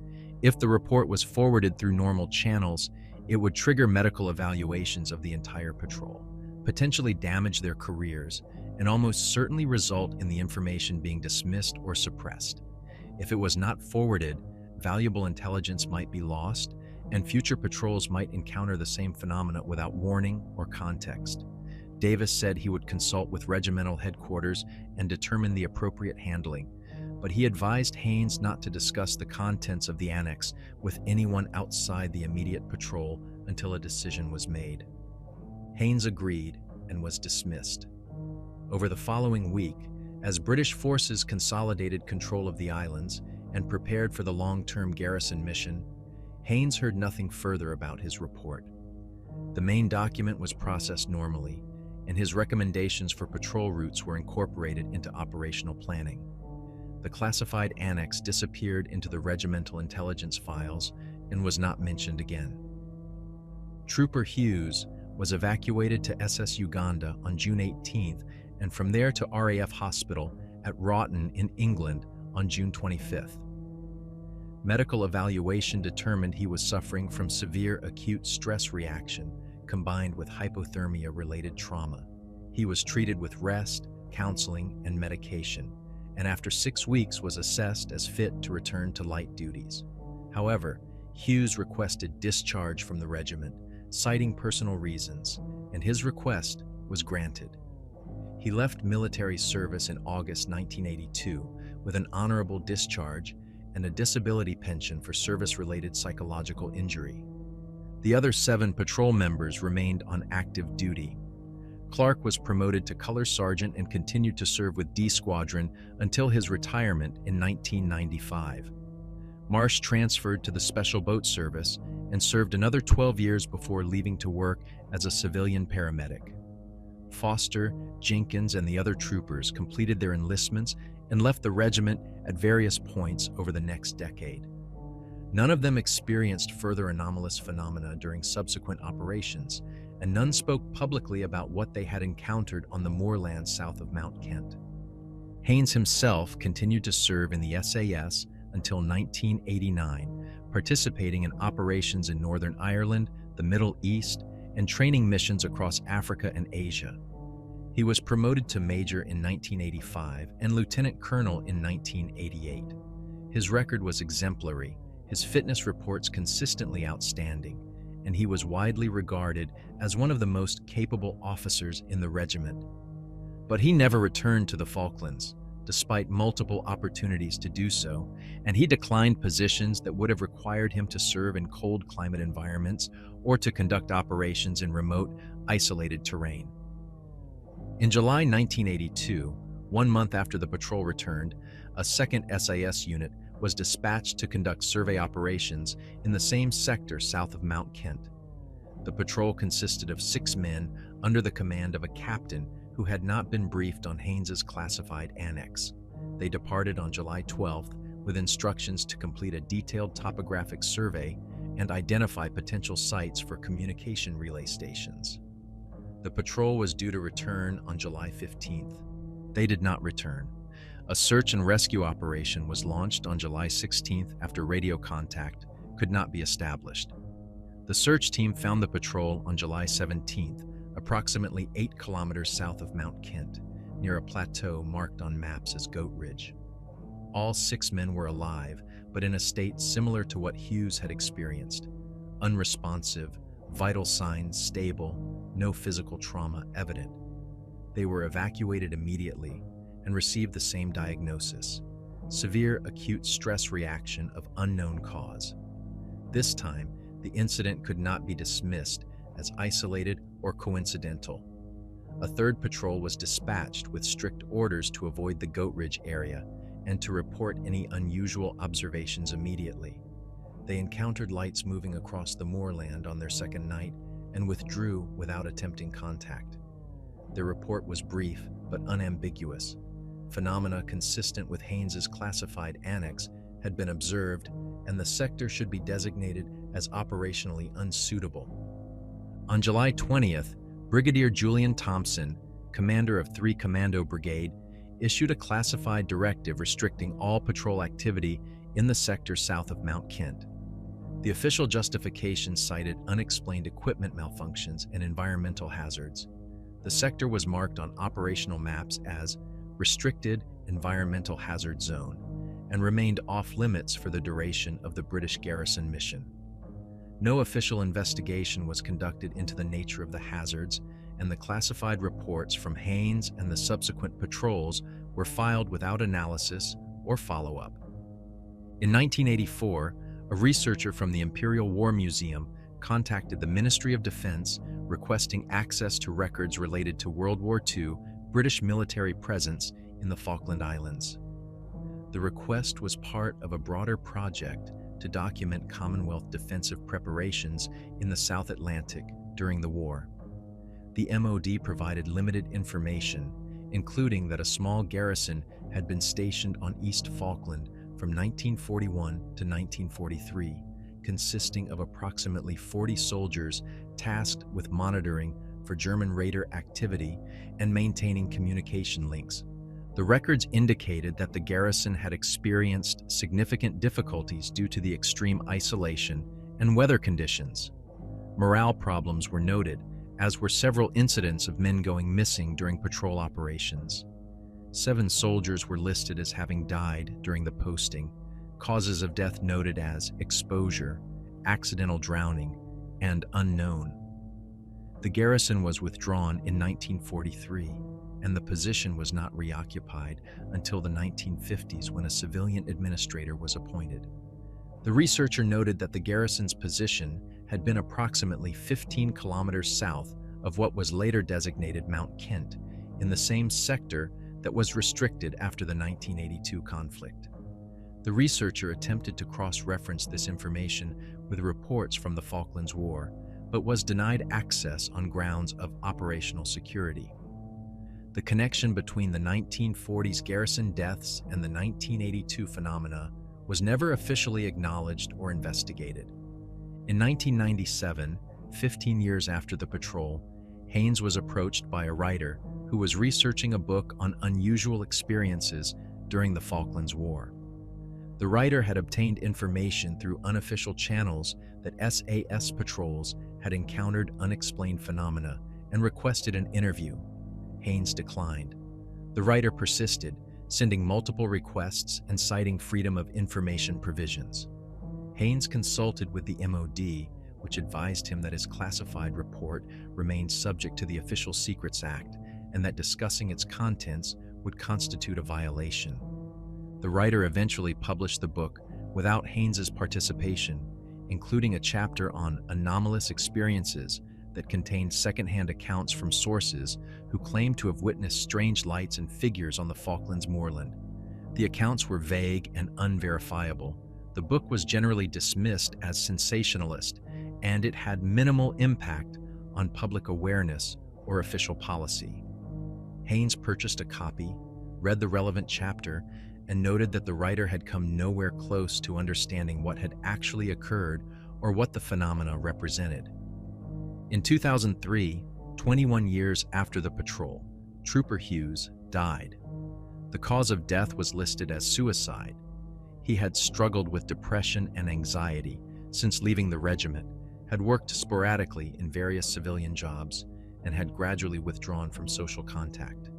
If the report was forwarded through normal channels, it would trigger medical evaluations of the entire patrol, potentially damage their careers, and almost certainly result in the information being dismissed or suppressed. If it was not forwarded, valuable intelligence might be lost, and future patrols might encounter the same phenomena without warning or context. Davis said he would consult with regimental headquarters and determine the appropriate handling, but he advised Haynes not to discuss the contents of the annex with anyone outside the immediate patrol until a decision was made. Haynes agreed and was dismissed. Over the following week, as British forces consolidated control of the islands and prepared for the long-term garrison mission, Haynes heard nothing further about his report. The main document was processed normally, and his recommendations for patrol routes were incorporated into operational planning. The classified annex disappeared into the regimental intelligence files and was not mentioned again. Trooper Hughes was evacuated to SS Uganda on June 18th and from there to RAF Hospital at Roughton in England on June 25th. Medical evaluation determined he was suffering from severe acute stress reaction combined with hypothermia-related trauma. He was treated with rest, counseling, and medication, and after 6 weeks was assessed as fit to return to light duties. However, Hughes requested discharge from the regiment, citing personal reasons, and his request was granted. He left military service in August 1982 with an honorable discharge and a disability pension for service-related psychological injury. The other 7 patrol members remained on active duty. Clark was promoted to Color Sergeant and continued to serve with D Squadron until his retirement in 1995. Marsh transferred to the Special Boat Service and served another 12 years before leaving to work as a civilian paramedic. Foster, Jenkins, and the other troopers completed their enlistments and left the regiment at various points over the next decade. None of them experienced further anomalous phenomena during subsequent operations, and none spoke publicly about what they had encountered on the moorland south of Mount Kent. Haynes himself continued to serve in the SAS until 1989, participating in operations in Northern Ireland, the Middle East, and training missions across Africa and Asia. He was promoted to major in 1985 and lieutenant colonel in 1988. His record was exemplary, his fitness reports consistently outstanding, and he was widely regarded as one of the most capable officers in the regiment. But he never returned to the Falklands, despite multiple opportunities to do so, and he declined positions that would have required him to serve in cold climate environments or to conduct operations in remote, isolated terrain. In July 1982, 1 month after the patrol returned, a second SAS unit was dispatched to conduct survey operations in the same sector south of Mount Kent. The patrol consisted of 6 men under the command of a captain who had not been briefed on Haynes's classified annex. They departed on July 12th with instructions to complete a detailed topographic survey and identify potential sites for communication relay stations. The patrol was due to return on July 15th. They did not return. A search and rescue operation was launched on July 16th after radio contact could not be established. The search team found the patrol on July 17th, approximately 8 kilometers south of Mount Kent, near a plateau marked on maps as Goat Ridge. All 6 men were alive, but in a state similar to what Hughes had experienced: unresponsive, vital signs stable, no physical trauma evident. They were evacuated immediately and received the same diagnosis: severe acute stress reaction of unknown cause. This time, the incident could not be dismissed as isolated or coincidental. A third patrol was dispatched with strict orders to avoid the Goat Ridge area and to report any unusual observations immediately. They encountered lights moving across the moorland on their second night and withdrew without attempting contact. Their report was brief but unambiguous. Phenomena consistent with Haynes's classified annex had been observed, and the sector should be designated as operationally unsuitable. On July 20th, Brigadier Julian Thompson, commander of 3 Commando Brigade, issued a classified directive restricting all patrol activity in the sector south of Mount Kent. The official justification cited unexplained equipment malfunctions and environmental hazards. The sector was marked on operational maps as Restricted Environmental Hazard Zone and remained off-limits for the duration of the British garrison mission. No official investigation was conducted into the nature of the hazards, and the classified reports from Haynes and the subsequent patrols were filed without analysis or follow-up. In 1984, a researcher from the Imperial War Museum contacted the Ministry of Defense requesting access to records related to World War II British military presence in the Falkland Islands. The request was part of a broader project to document Commonwealth defensive preparations in the South Atlantic during the war. The MOD provided limited information, including that a small garrison had been stationed on East Falkland from 1941 to 1943, consisting of approximately 40 soldiers tasked with monitoring for German raider activity and maintaining communication links. The records indicated that the garrison had experienced significant difficulties due to the extreme isolation and weather conditions. Morale problems were noted, as were several incidents of men going missing during patrol operations. 7 soldiers were listed as having died during the posting, causes of death noted as exposure, accidental drowning, and unknown. The garrison was withdrawn in 1943, and the position was not reoccupied until the 1950s when a civilian administrator was appointed. The researcher noted that the garrison's position had been approximately 15 kilometers south of what was later designated Mount Kent, in the same sector that was restricted after the 1982 conflict. The researcher attempted to cross-reference this information with reports from the Falklands War, but was denied access on grounds of operational security. The connection between the 1940s garrison deaths and the 1982 phenomena was never officially acknowledged or investigated. In 1997, 15 years after the patrol, Haynes was approached by a writer who was researching a book on unusual experiences during the Falklands War. The writer had obtained information through unofficial channels that SAS patrols had encountered unexplained phenomena and requested an interview. Haynes declined. The writer persisted, sending multiple requests and citing freedom of information provisions. Haynes consulted with the MOD, which advised him that his classified report remained subject to the Official Secrets Act and that discussing its contents would constitute a violation. The writer eventually published the book without Haynes's participation, including a chapter on anomalous experiences that contained secondhand accounts from sources who claimed to have witnessed strange lights and figures on the Falklands moorland. The accounts were vague and unverifiable. The book was generally dismissed as sensationalist, and it had minimal impact on public awareness or official policy. Haynes purchased a copy, read the relevant chapter, and noted that the writer had come nowhere close to understanding what had actually occurred or what the phenomena represented. In 2003, 21 years after the patrol, Trooper Hughes died. The cause of death was listed as suicide. He had struggled with depression and anxiety since leaving the regiment, had worked sporadically in various civilian jobs, and had gradually withdrawn from social contact.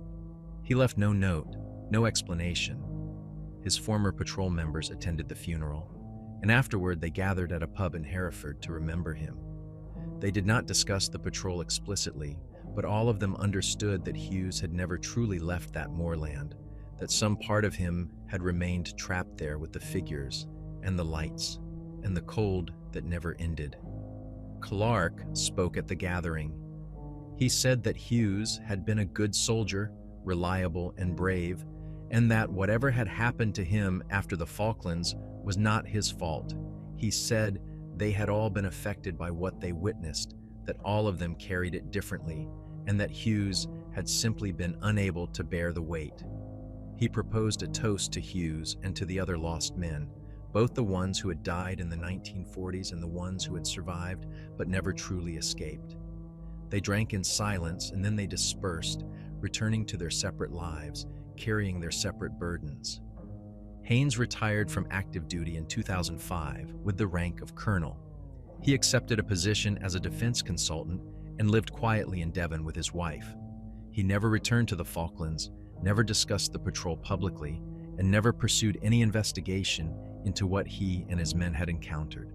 He left no note, no explanation. His former patrol members attended the funeral, and afterward they gathered at a pub in Hereford to remember him. They did not discuss the patrol explicitly, but all of them understood that Hughes had never truly left that moorland, that some part of him had remained trapped there with the figures and the lights and the cold that never ended. Clark spoke at the gathering. He said that Hughes had been a good soldier, reliable and brave, and that whatever had happened to him after the Falklands was not his fault. He said they had all been affected by what they witnessed, that all of them carried it differently, and that Hughes had simply been unable to bear the weight. He proposed a toast to Hughes and to the other lost men, both the ones who had died in the 1940s and the ones who had survived but never truly escaped. They drank in silence and then they dispersed, returning to their separate lives, carrying their separate burdens. Haynes retired from active duty in 2005 with the rank of colonel. He accepted a position as a defense consultant and lived quietly in Devon with his wife. He never returned to the Falklands, never discussed the patrol publicly, and never pursued any investigation into what he and his men had encountered.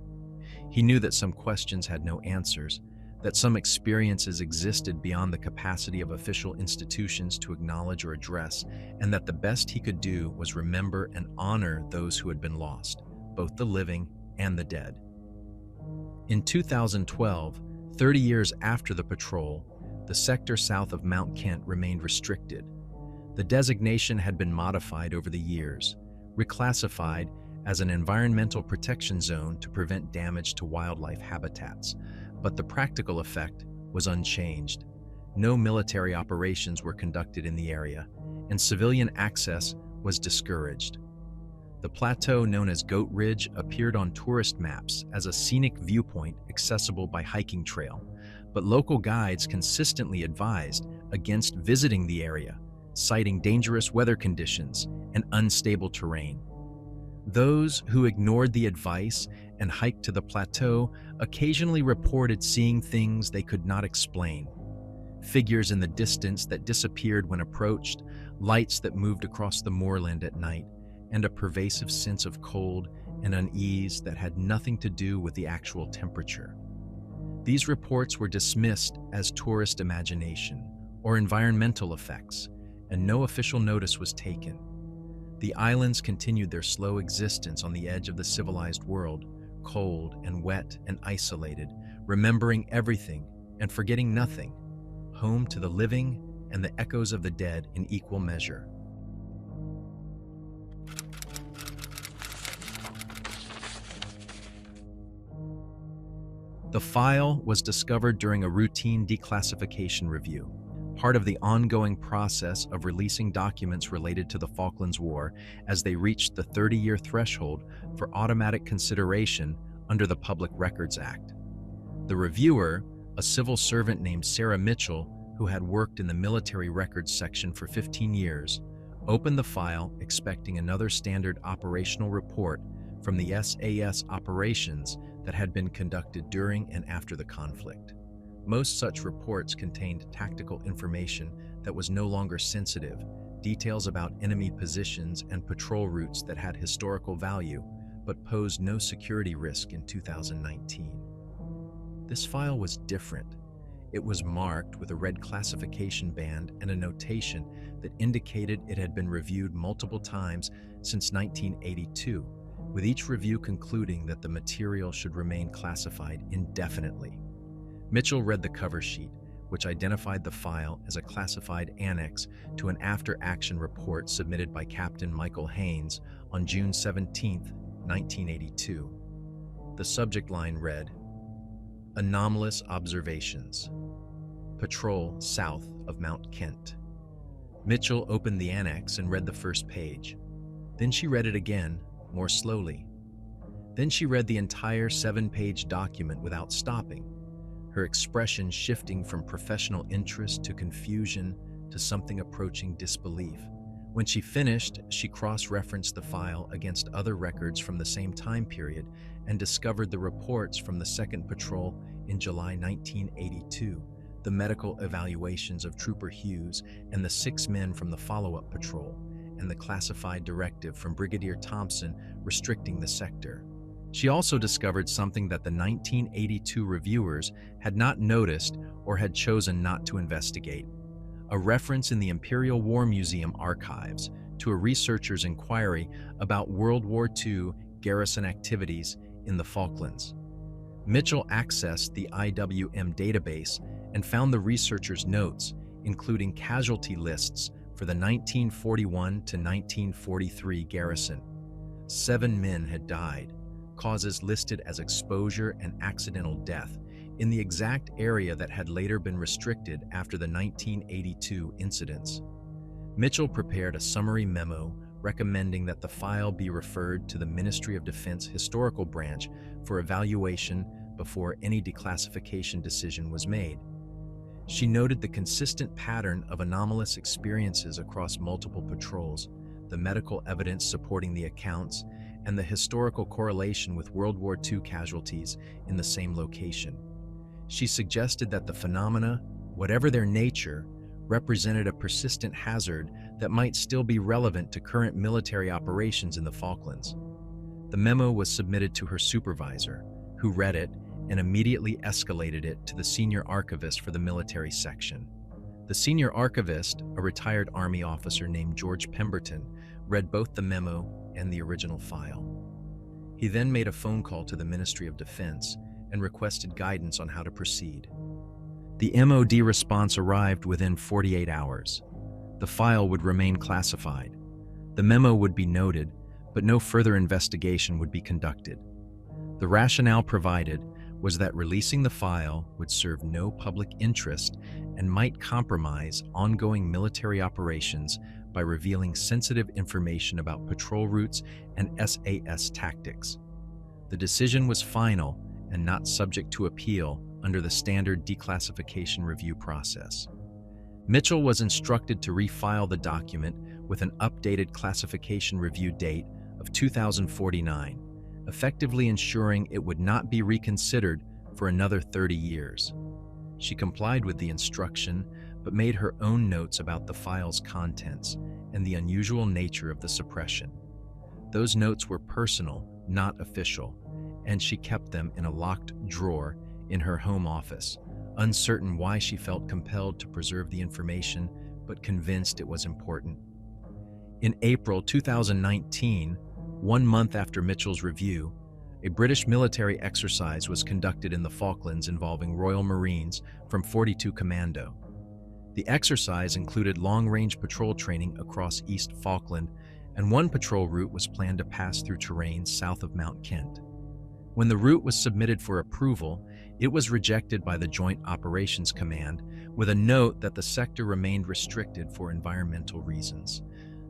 He knew that some questions had no answers, that some experiences existed beyond the capacity of official institutions to acknowledge or address, and that the best he could do was remember and honor those who had been lost, both the living and the dead. In 2012, 30 years after the patrol, the sector south of Mount Kent remained restricted. The designation had been modified over the years, reclassified as an environmental protection zone to prevent damage to wildlife habitats, but the practical effect was unchanged. No military operations were conducted in the area, and civilian access was discouraged. The plateau known as Goat Ridge appeared on tourist maps as a scenic viewpoint accessible by hiking trail, but local guides consistently advised against visiting the area, citing dangerous weather conditions and unstable terrain. Those who ignored the advice and hiked to the plateau occasionally reported seeing things they could not explain. Figures in the distance that disappeared when approached, lights that moved across the moorland at night, and a pervasive sense of cold and unease that had nothing to do with the actual temperature. These reports were dismissed as tourist imagination or environmental effects, and no official notice was taken. The islands continued their slow existence on the edge of the civilized world, cold and wet and isolated, remembering everything and forgetting nothing, home to the living and the echoes of the dead in equal measure. The file was discovered during a routine declassification review, part of the ongoing process of releasing documents related to the Falklands War as they reached the 30-year threshold for automatic consideration under the Public Records Act. The reviewer, a civil servant named Sarah Mitchell, who had worked in the military records section for 15 years, opened the file expecting another standard operational report from the SAS operations that had been conducted during and after the conflict. Most such reports contained tactical information that was no longer sensitive, details about enemy positions and patrol routes that had historical value, but posed no security risk in 2019. This file was different. It was marked with a red classification band and a notation that indicated it had been reviewed multiple times since 1982, with each review concluding that the material should remain classified indefinitely. Mitchell read the cover sheet, which identified the file as a classified annex to an after-action report submitted by Captain Michael Haynes on June 17, 1982. The subject line read, "Anomalous Observations. Patrol south of Mount Kent." Mitchell opened the annex and read the first page. Then she read it again, more slowly. Then she read the entire 7-page document without stopping, her expression shifting from professional interest to confusion to something approaching disbelief. When she finished, she cross-referenced the file against other records from the same time period and discovered the reports from the 2nd Patrol in July 1982, the medical evaluations of Trooper Hughes and the 6 men from the follow-up patrol, and the classified directive from Brigadier Thompson restricting the sector. She also discovered something that the 1982 reviewers had not noticed or had chosen not to investigate: a reference in the Imperial War Museum archives to a researcher's inquiry about World War II garrison activities in the Falklands. Mitchell accessed the IWM database and found the researchers' notes, including casualty lists for the 1941 to 1943 garrison. 7 men had died, causes listed as exposure and accidental death, in the exact area that had later been restricted after the 1982 incidents. Mitchell prepared a summary memo recommending that the file be referred to the Ministry of Defense Historical Branch for evaluation before any declassification decision was made. She noted the consistent pattern of anomalous experiences across multiple patrols, the medical evidence supporting the accounts, and the historical correlation with World War II casualties in the same location. She suggested that the phenomena, whatever their nature, represented a persistent hazard that might still be relevant to current military operations in the Falklands. The memo was submitted to her supervisor, who read it and immediately escalated it to the senior archivist for the military section. The senior archivist, a retired Army officer named George Pemberton, read both the memo and the original file. He then made a phone call to the Ministry of Defense and requested guidance on how to proceed. The MOD response arrived within 48 hours. The file would remain classified. The memo would be noted, but no further investigation would be conducted. The rationale provided was that releasing the file would serve no public interest and might compromise ongoing military operations by revealing sensitive information about patrol routes and SAS tactics. The decision was final and not subject to appeal under the standard declassification review process. Mitchell was instructed to refile the document with an updated classification review date of 2049, effectively ensuring it would not be reconsidered for another 30 years. She complied with the instruction, but made her own notes about the file's contents and the unusual nature of the suppression. Those notes were personal, not official, and she kept them in a locked drawer in her home office, uncertain why she felt compelled to preserve the information, but convinced it was important. In April 2019, 1 month after Mitchell's review, a British military exercise was conducted in the Falklands involving Royal Marines from 42 Commando. The exercise included long-range patrol training across East Falkland, and one patrol route was planned to pass through terrain south of Mount Kent. When the route was submitted for approval, it was rejected by the Joint Operations Command with a note that the sector remained restricted for environmental reasons.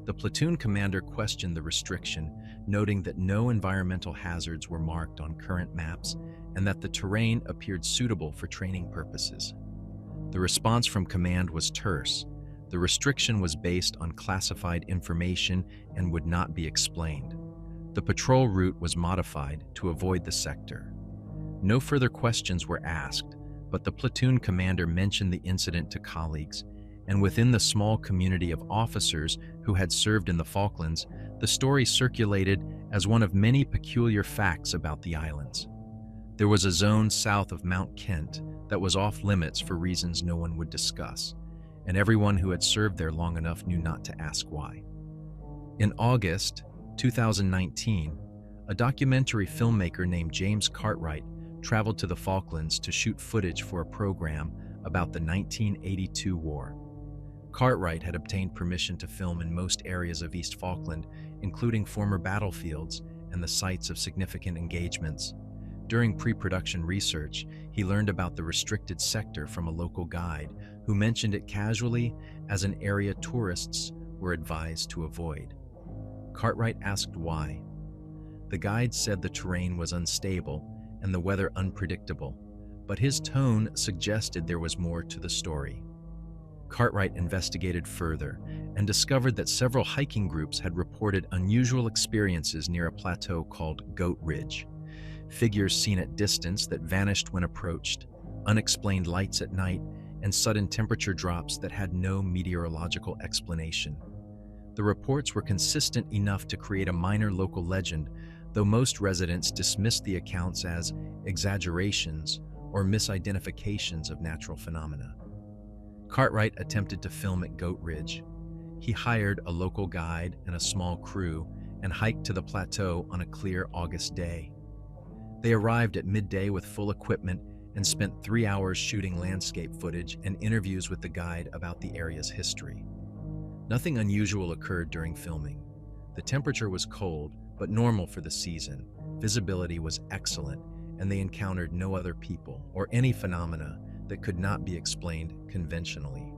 The platoon commander questioned the restriction, noting that no environmental hazards were marked on current maps and that the terrain appeared suitable for training purposes. The response from command was terse. The restriction was based on classified information and would not be explained. The patrol route was modified to avoid the sector. No further questions were asked, but the platoon commander mentioned the incident to colleagues, and within the small community of officers who had served in the Falklands, the story circulated as one of many peculiar facts about the islands. There was a zone south of Mount Kent that was off limits for reasons no one would discuss, and everyone who had served there long enough knew not to ask why. In August 2019, a documentary filmmaker named James Cartwright traveled to the Falklands to shoot footage for a program about the 1982 war. Cartwright had obtained permission to film in most areas of East Falkland, including former battlefields and the sites of significant engagements. During pre-production research, he learned about the restricted sector from a local guide who mentioned it casually as an area tourists were advised to avoid. Cartwright asked why. The guide said the terrain was unstable and the weather unpredictable, but his tone suggested there was more to the story. Cartwright investigated further and discovered that several hiking groups had reported unusual experiences near a plateau called Goat Ridge. Figures seen at distance that vanished when approached, unexplained lights at night, and sudden temperature drops that had no meteorological explanation. The reports were consistent enough to create a minor local legend, though most residents dismissed the accounts as exaggerations or misidentifications of natural phenomena. Cartwright attempted to film at Goat Ridge. He hired a local guide and a small crew and hiked to the plateau on a clear August day. They arrived at midday with full equipment and spent 3 hours shooting landscape footage and interviews with the guide about the area's history. Nothing unusual occurred during filming. The temperature was cold, but normal for the season. Visibility was excellent, and they encountered no other people or any phenomena that could not be explained conventionally.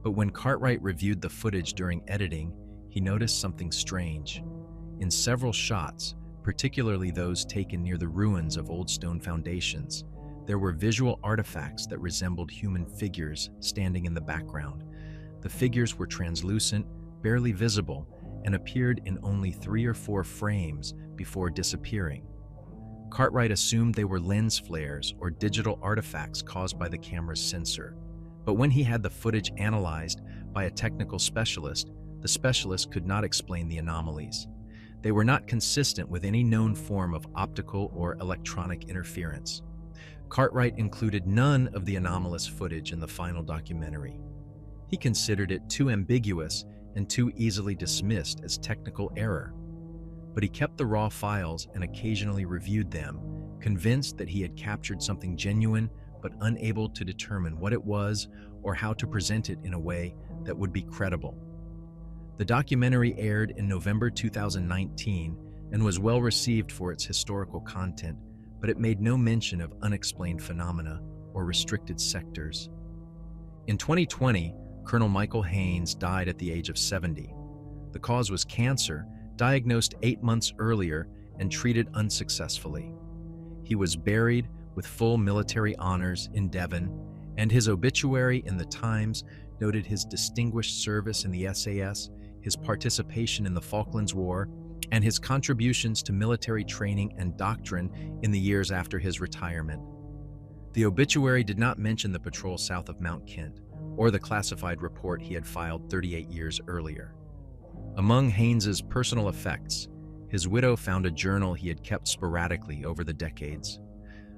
But when Cartwright reviewed the footage during editing, he noticed something strange. In several shots, particularly those taken near the ruins of old stone foundations, there were visual artifacts that resembled human figures standing in the background. The figures were translucent, barely visible, and appeared in only 3 or 4 frames before disappearing. Cartwright assumed they were lens flares or digital artifacts caused by the camera's sensor. But when he had the footage analyzed by a technical specialist, the specialist could not explain the anomalies. They were not consistent with any known form of optical or electronic interference. Cartwright included none of the anomalous footage in the final documentary. He considered it too ambiguous and too easily dismissed as technical error. But he kept the raw files and occasionally reviewed them, convinced that he had captured something genuine but unable to determine what it was or how to present it in a way that would be credible. The documentary aired in November 2019 and was well received for its historical content, but it made no mention of unexplained phenomena or restricted sectors. In 2020, Colonel Michael Haynes died at the age of 70. The cause was cancer, diagnosed 8 months earlier and treated unsuccessfully. He was buried with full military honors in Devon, and his obituary in the Times noted his distinguished service in the SAS, his participation in the Falklands War, and his contributions to military training and doctrine in the years after his retirement. The obituary did not mention the patrol south of Mount Kent, or the classified report he had filed 38 years earlier. Among Haynes's personal effects, his widow found a journal he had kept sporadically over the decades.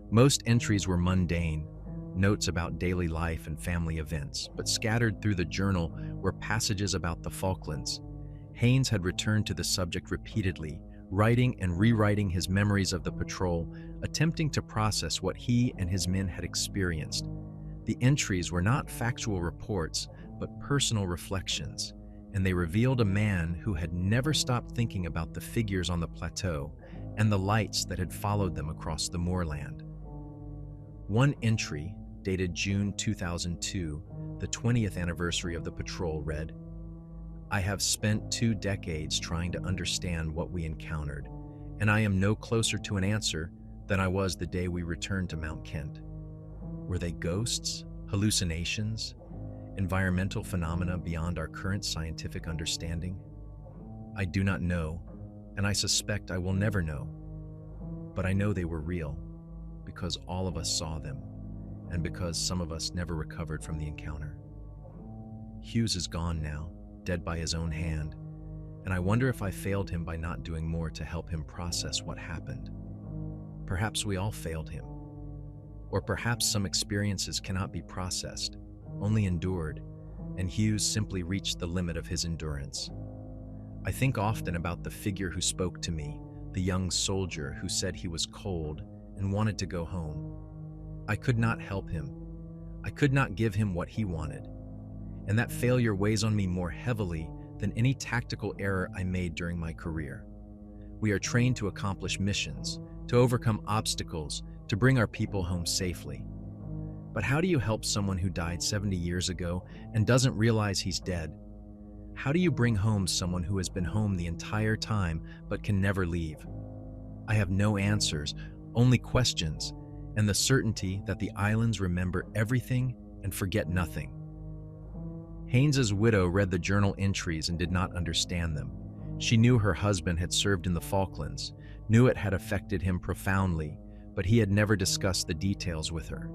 Most entries were mundane, notes about daily life and family events, but scattered through the journal were passages about the Falklands. Haynes had returned to the subject repeatedly, writing and rewriting his memories of the patrol, attempting to process what he and his men had experienced. The entries were not factual reports, but personal reflections, and they revealed a man who had never stopped thinking about the figures on the plateau and the lights that had followed them across the moorland. One entry, dated June 2002, the 20th anniversary of the patrol, read, "I have spent 2 decades trying to understand what we encountered, and I am no closer to an answer than I was the day we returned to Mount Kent. Were they ghosts, hallucinations, environmental phenomena beyond our current scientific understanding? I do not know, and I suspect I will never know. But I know they were real, because all of us saw them, and because some of us never recovered from the encounter. Hughes is gone now, dead by his own hand, and I wonder if I failed him by not doing more to help him process what happened. Perhaps we all failed him. Or perhaps some experiences cannot be processed, only endured, and Hughes simply reached the limit of his endurance. I think often about the figure who spoke to me, the young soldier who said he was cold and wanted to go home. I could not help him. I could not give him what he wanted. And that failure weighs on me more heavily than any tactical error I made during my career. We are trained to accomplish missions, to overcome obstacles, to bring our people home safely. But how do you help someone who died 70 years ago and doesn't realize he's dead? How do you bring home someone who has been home the entire time but can never leave? I have no answers, only questions, and the certainty that the islands remember everything and forget nothing. Haynes's widow read the journal entries and did not understand them. She knew her husband had served in the Falklands, knew it had affected him profoundly, but he had never discussed the details with her.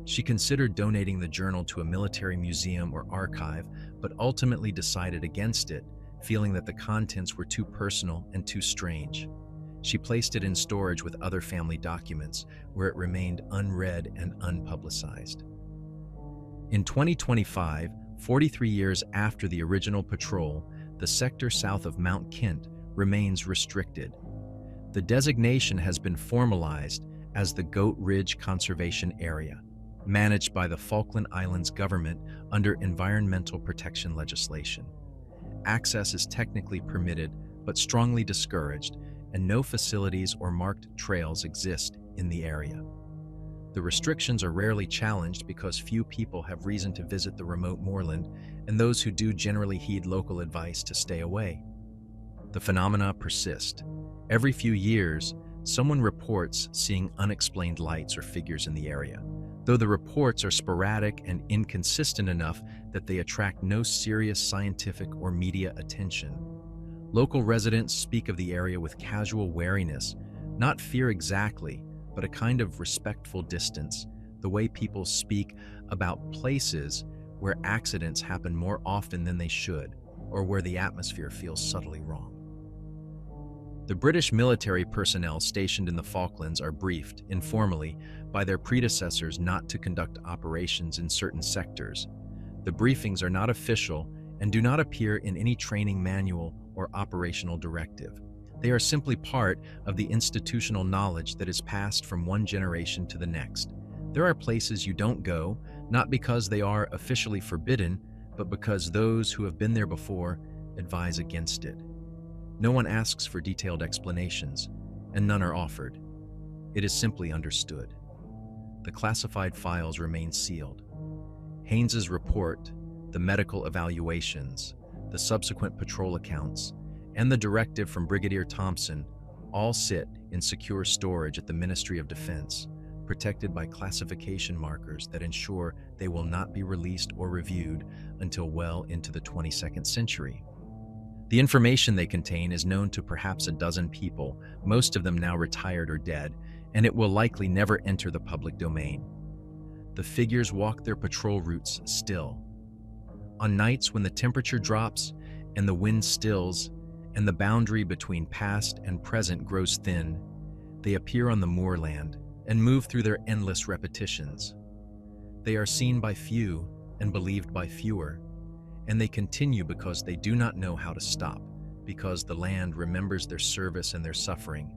She considered donating the journal to a military museum or archive, but ultimately decided against it, feeling that the contents were too personal and too strange. She placed it in storage with other family documents, where it remained unread and unpublicized. In 2025, 43 years after the original patrol, the sector south of Mount Kent remains restricted. The designation has been formalized as the Goat Ridge Conservation Area, managed by the Falkland Islands government under environmental protection legislation. Access is technically permitted, but strongly discouraged, and no facilities or marked trails exist in the area. The restrictions are rarely challenged because few people have reason to visit the remote moorland, and those who do generally heed local advice to stay away. The phenomena persist. Every few years, someone reports seeing unexplained lights or figures in the area, though the reports are sporadic and inconsistent enough that they attract no serious scientific or media attention. Local residents speak of the area with casual wariness, not fear exactly, but a kind of respectful distance, the way people speak about places where accidents happen more often than they should, or where the atmosphere feels subtly wrong. The British military personnel stationed in the Falklands are briefed, informally, by their predecessors not to conduct operations in certain sectors. The briefings are not official and do not appear in any training manual or operational directive. They are simply part of the institutional knowledge that is passed from one generation to the next. There are places you don't go, not because they are officially forbidden, but because those who have been there before advise against it. No one asks for detailed explanations, and none are offered. It is simply understood. The classified files remain sealed. Haynes's report, the medical evaluations, the subsequent patrol accounts, and the directive from Brigadier Thompson all sit in secure storage at the Ministry of Defense, protected by classification markers that ensure they will not be released or reviewed until well into the 22nd century. The information they contain is known to perhaps a dozen people, most of them now retired or dead, and it will likely never enter the public domain. The figures walk their patrol routes still. On nights when the temperature drops and the wind stills, and the boundary between past and present grows thin, they appear on the moorland and move through their endless repetitions. They are seen by few and believed by fewer, and they continue because they do not know how to stop, because the land remembers their service and their suffering,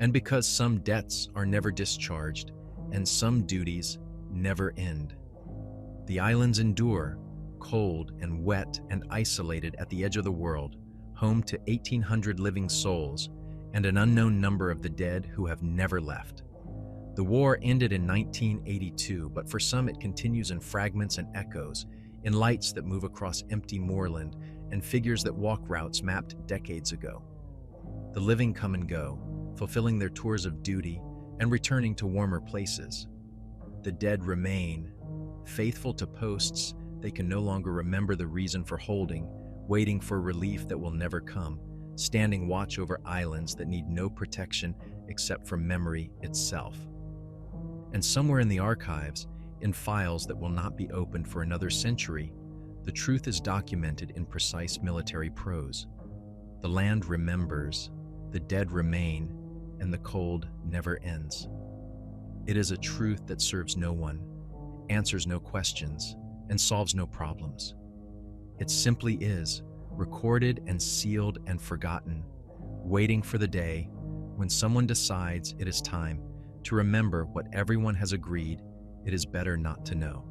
and because some debts are never discharged and some duties never end. The islands endure, cold and wet and isolated at the edge of the world, home to 1,800 living souls and an unknown number of the dead who have never left. The war ended in 1982, but for some it continues in fragments and echoes, in lights that move across empty moorland and figures that walk routes mapped decades ago. The living come and go, fulfilling their tours of duty and returning to warmer places. The dead remain, faithful to posts they can no longer remember the reason for holding, waiting for relief that will never come, standing watch over islands that need no protection except from memory itself. And somewhere in the archives, in files that will not be opened for another century, the truth is documented in precise military prose. The land remembers, the dead remain, and the cold never ends. It is a truth that serves no one, answers no questions, and solves no problems. It simply is, recorded and sealed and forgotten, waiting for the day when someone decides it is time to remember what everyone has agreed it is better not to know.